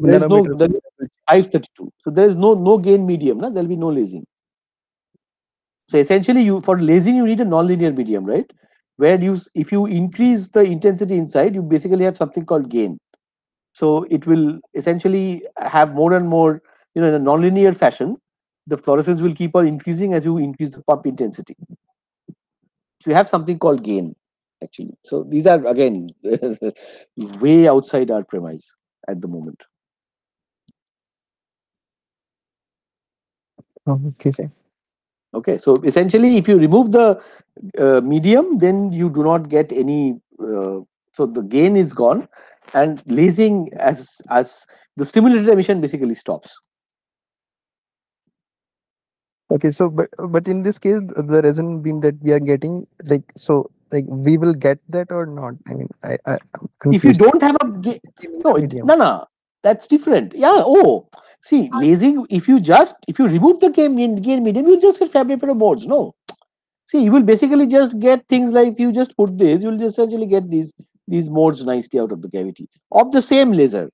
basically, there is no nanometer? 532. So there is no gain medium, na? There will be no lasing. So essentially, for lasing you need a nonlinear medium, right? Where if you increase the intensity inside, you basically have something called gain. So it will essentially have more and more, in a nonlinear fashion, the fluorescence will keep on increasing as you increase the pump intensity. So you have something called gain, actually. So these are again way outside our premise at the moment. Okay. Okay, so essentially, if you remove the medium, then you do not get any. So the gain is gone, and lasing as the stimulated emission basically stops. Okay, so but in this case, the resonant beam that we are getting, like, so like we will get that or not? I mean, I'm If you confused. don't have a no, Medium. no, that's different. Yeah. Oh, see, lasing. If you remove the gain medium, you just get fabricated modes. No. See, you will basically just get things like if you just put this, you will just essentially get these modes nicely out of the cavity of the same laser.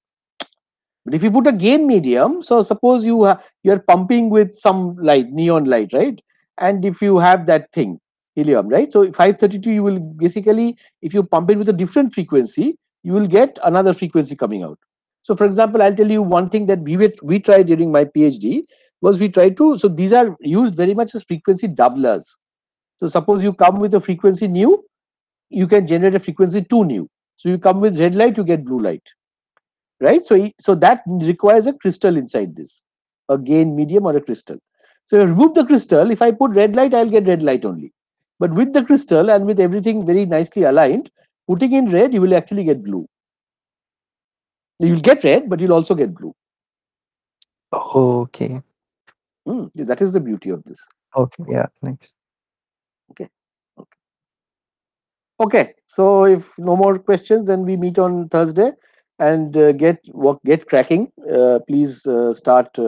But if you put a gain medium, so suppose you are pumping with some light, neon light, right? And if you have that thing, helium, right? So 532, you will basically, if you pump it with a different frequency, you will get another frequency coming out. So, for example, I'll tell you one thing that we tried during my PhD was we tried to. So these are used very much as frequency doublers. So suppose you come with a frequency nu, you can generate a frequency 2 nu. So you come with red light, you get blue light, right? So that requires a crystal inside this, a gain medium or a crystal. So you remove the crystal. If I put red light, I'll get red light only. But with the crystal and with everything very nicely aligned, putting in red, you will actually get blue. You'll get red, but you'll also get blue. Okay. That is the beauty of this. Okay. Yeah. Nice. Okay, so if no more questions, then we meet on Thursday and get cracking. Please start,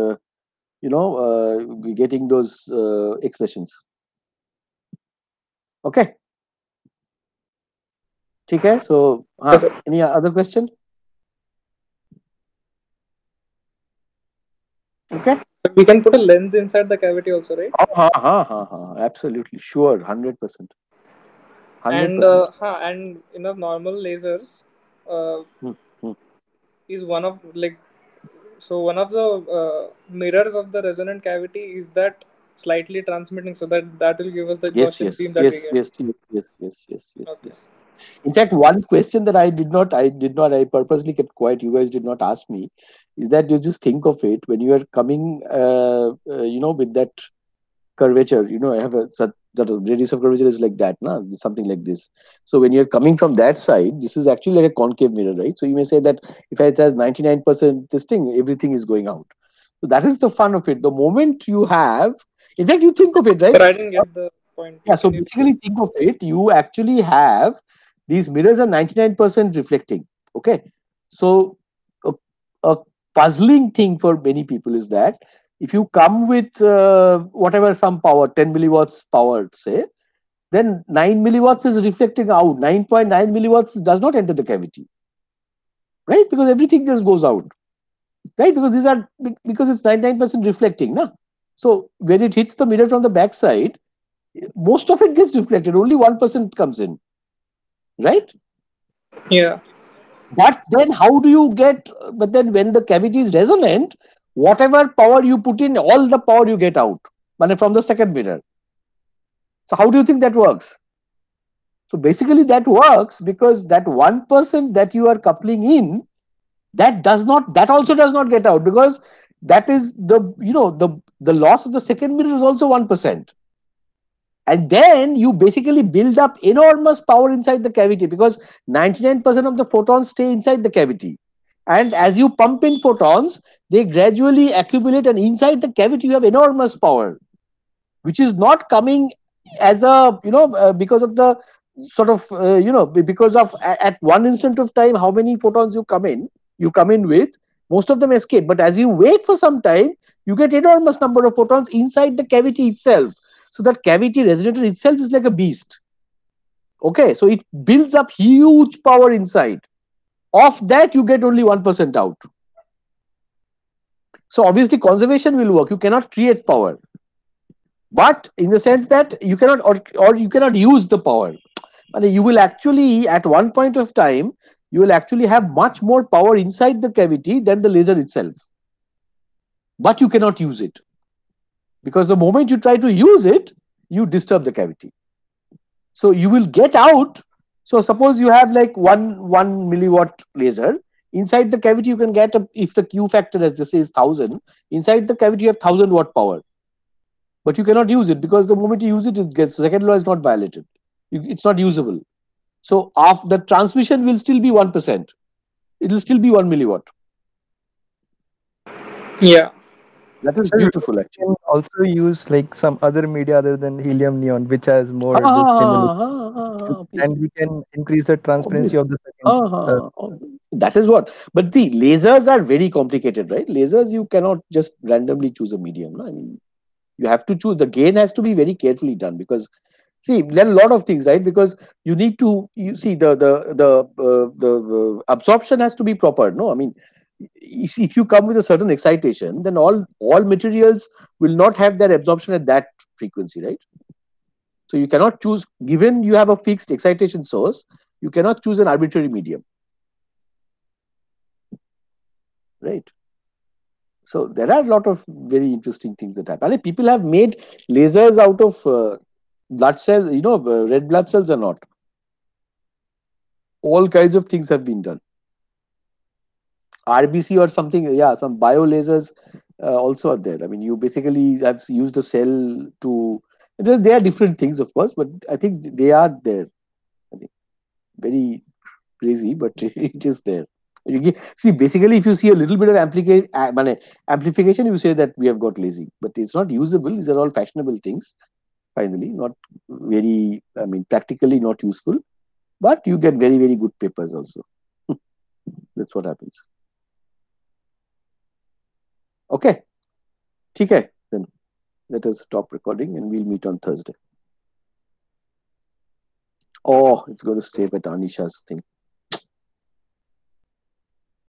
getting those expressions. Okay. Okay. So, Yes, sir. any other question? Okay. We can put a lens inside the cavity also, right? Absolutely, sure, 100%. And 100%. and in a normal lasers, is one of like, so one of the mirrors of the resonant cavity is that slightly transmitting, so that will give us the Yes, Gaussian beam that we get. yes. In fact, one question that I purposely kept quiet. You guys did not ask me. Is that you just think of it when you are coming, with that curvature. I have that radius of curvature is like that, na? Something like this. So when you're coming from that side, this is actually like a concave mirror, right? So you may say that if it has 99% this thing, everything is going out. So that is the fun of it. The moment you have, in fact, you think of it, right? But I didn't get the point. Yeah, so Can you basically think of it, you actually have these mirrors are 99% reflecting. Okay. So a puzzling thing for many people is that if you come with whatever some power, 10 milliwatts power, say, then 9 milliwatts is reflecting out. 9.9 milliwatts does not enter the cavity, right? Because everything just goes out, right? Because it's 99% reflecting, na? So when it hits the mirror from the back side, most of it gets reflected. Only 1% comes in, right? Yeah. But then how do you get? But then when the cavity is resonant, whatever power you put in, all the power you get out, but from the second mirror. So how do you think that works? So basically, that works because that 1% that you are coupling in, that also does not get out, because that is the loss of the second mirror is also 1%. And then you basically build up enormous power inside the cavity, because 99% of the photons stay inside the cavity. And as you pump in photons, they gradually accumulate, and inside the cavity you have enormous power, which is not coming as a, because of the sort of, because of at one instant of time, how many photons you come in with, most of them escape. But as you wait for some time, you get enormous number of photons inside the cavity itself. So that cavity resonator itself is like a beast. Okay, so it builds up huge power inside. Of that, you get only 1% out. So obviously conservation will work. You cannot create power, but in the sense that you cannot, or you cannot use the power. And you will actually, at one point of time, you will actually have much more power inside the cavity than the laser itself. But you cannot use it, because the moment you try to use it, you disturb the cavity. So you will get out. So suppose you have like one milliwatt laser. Inside the cavity, you can get if the Q factor, as they say, is 1000. Inside the cavity, you have 1000 watt power, but you cannot use it because the moment you use it, it gets second law is not violated. It's not usable. So the transmission will still be 1%. It will still be 1 milliwatt. Yeah. That is So beautiful, we actually. can also use like some other media other than helium neon, which has more the stimulus, and we can increase the transparency Obviously. of the second. That is what. But the lasers are very complicated, right? Lasers, you cannot just randomly choose a medium. No? I mean, you have to choose. The gain has to be very carefully done because, see, there are a lot of things, right? Because you need to, you see, the absorption has to be proper. No, I mean, if you come with a certain excitation, then all materials will not have their absorption at that frequency, right? So you cannot choose, given you have a fixed excitation source, you cannot choose an arbitrary medium, right? So there are a lot of very interesting things that happen. I mean, people have made lasers out of blood cells, red blood cells or not. All kinds of things have been done. RBC or something, yeah, some bio lasers also are there. I mean, you basically have used a cell to. There are different things, of course, but I think they are there. I think very crazy, but it is there. See, basically, if you see a little bit of amplification, you say that we have got lazy, but it's not usable. These are all fashionable things. Finally, not very. I mean, practically not useful, but you get very, very good papers also. That's what happens. Okay, okay. Then let us stop recording and we'll meet on Thursday. Oh, it's going to save at Anisha's thing.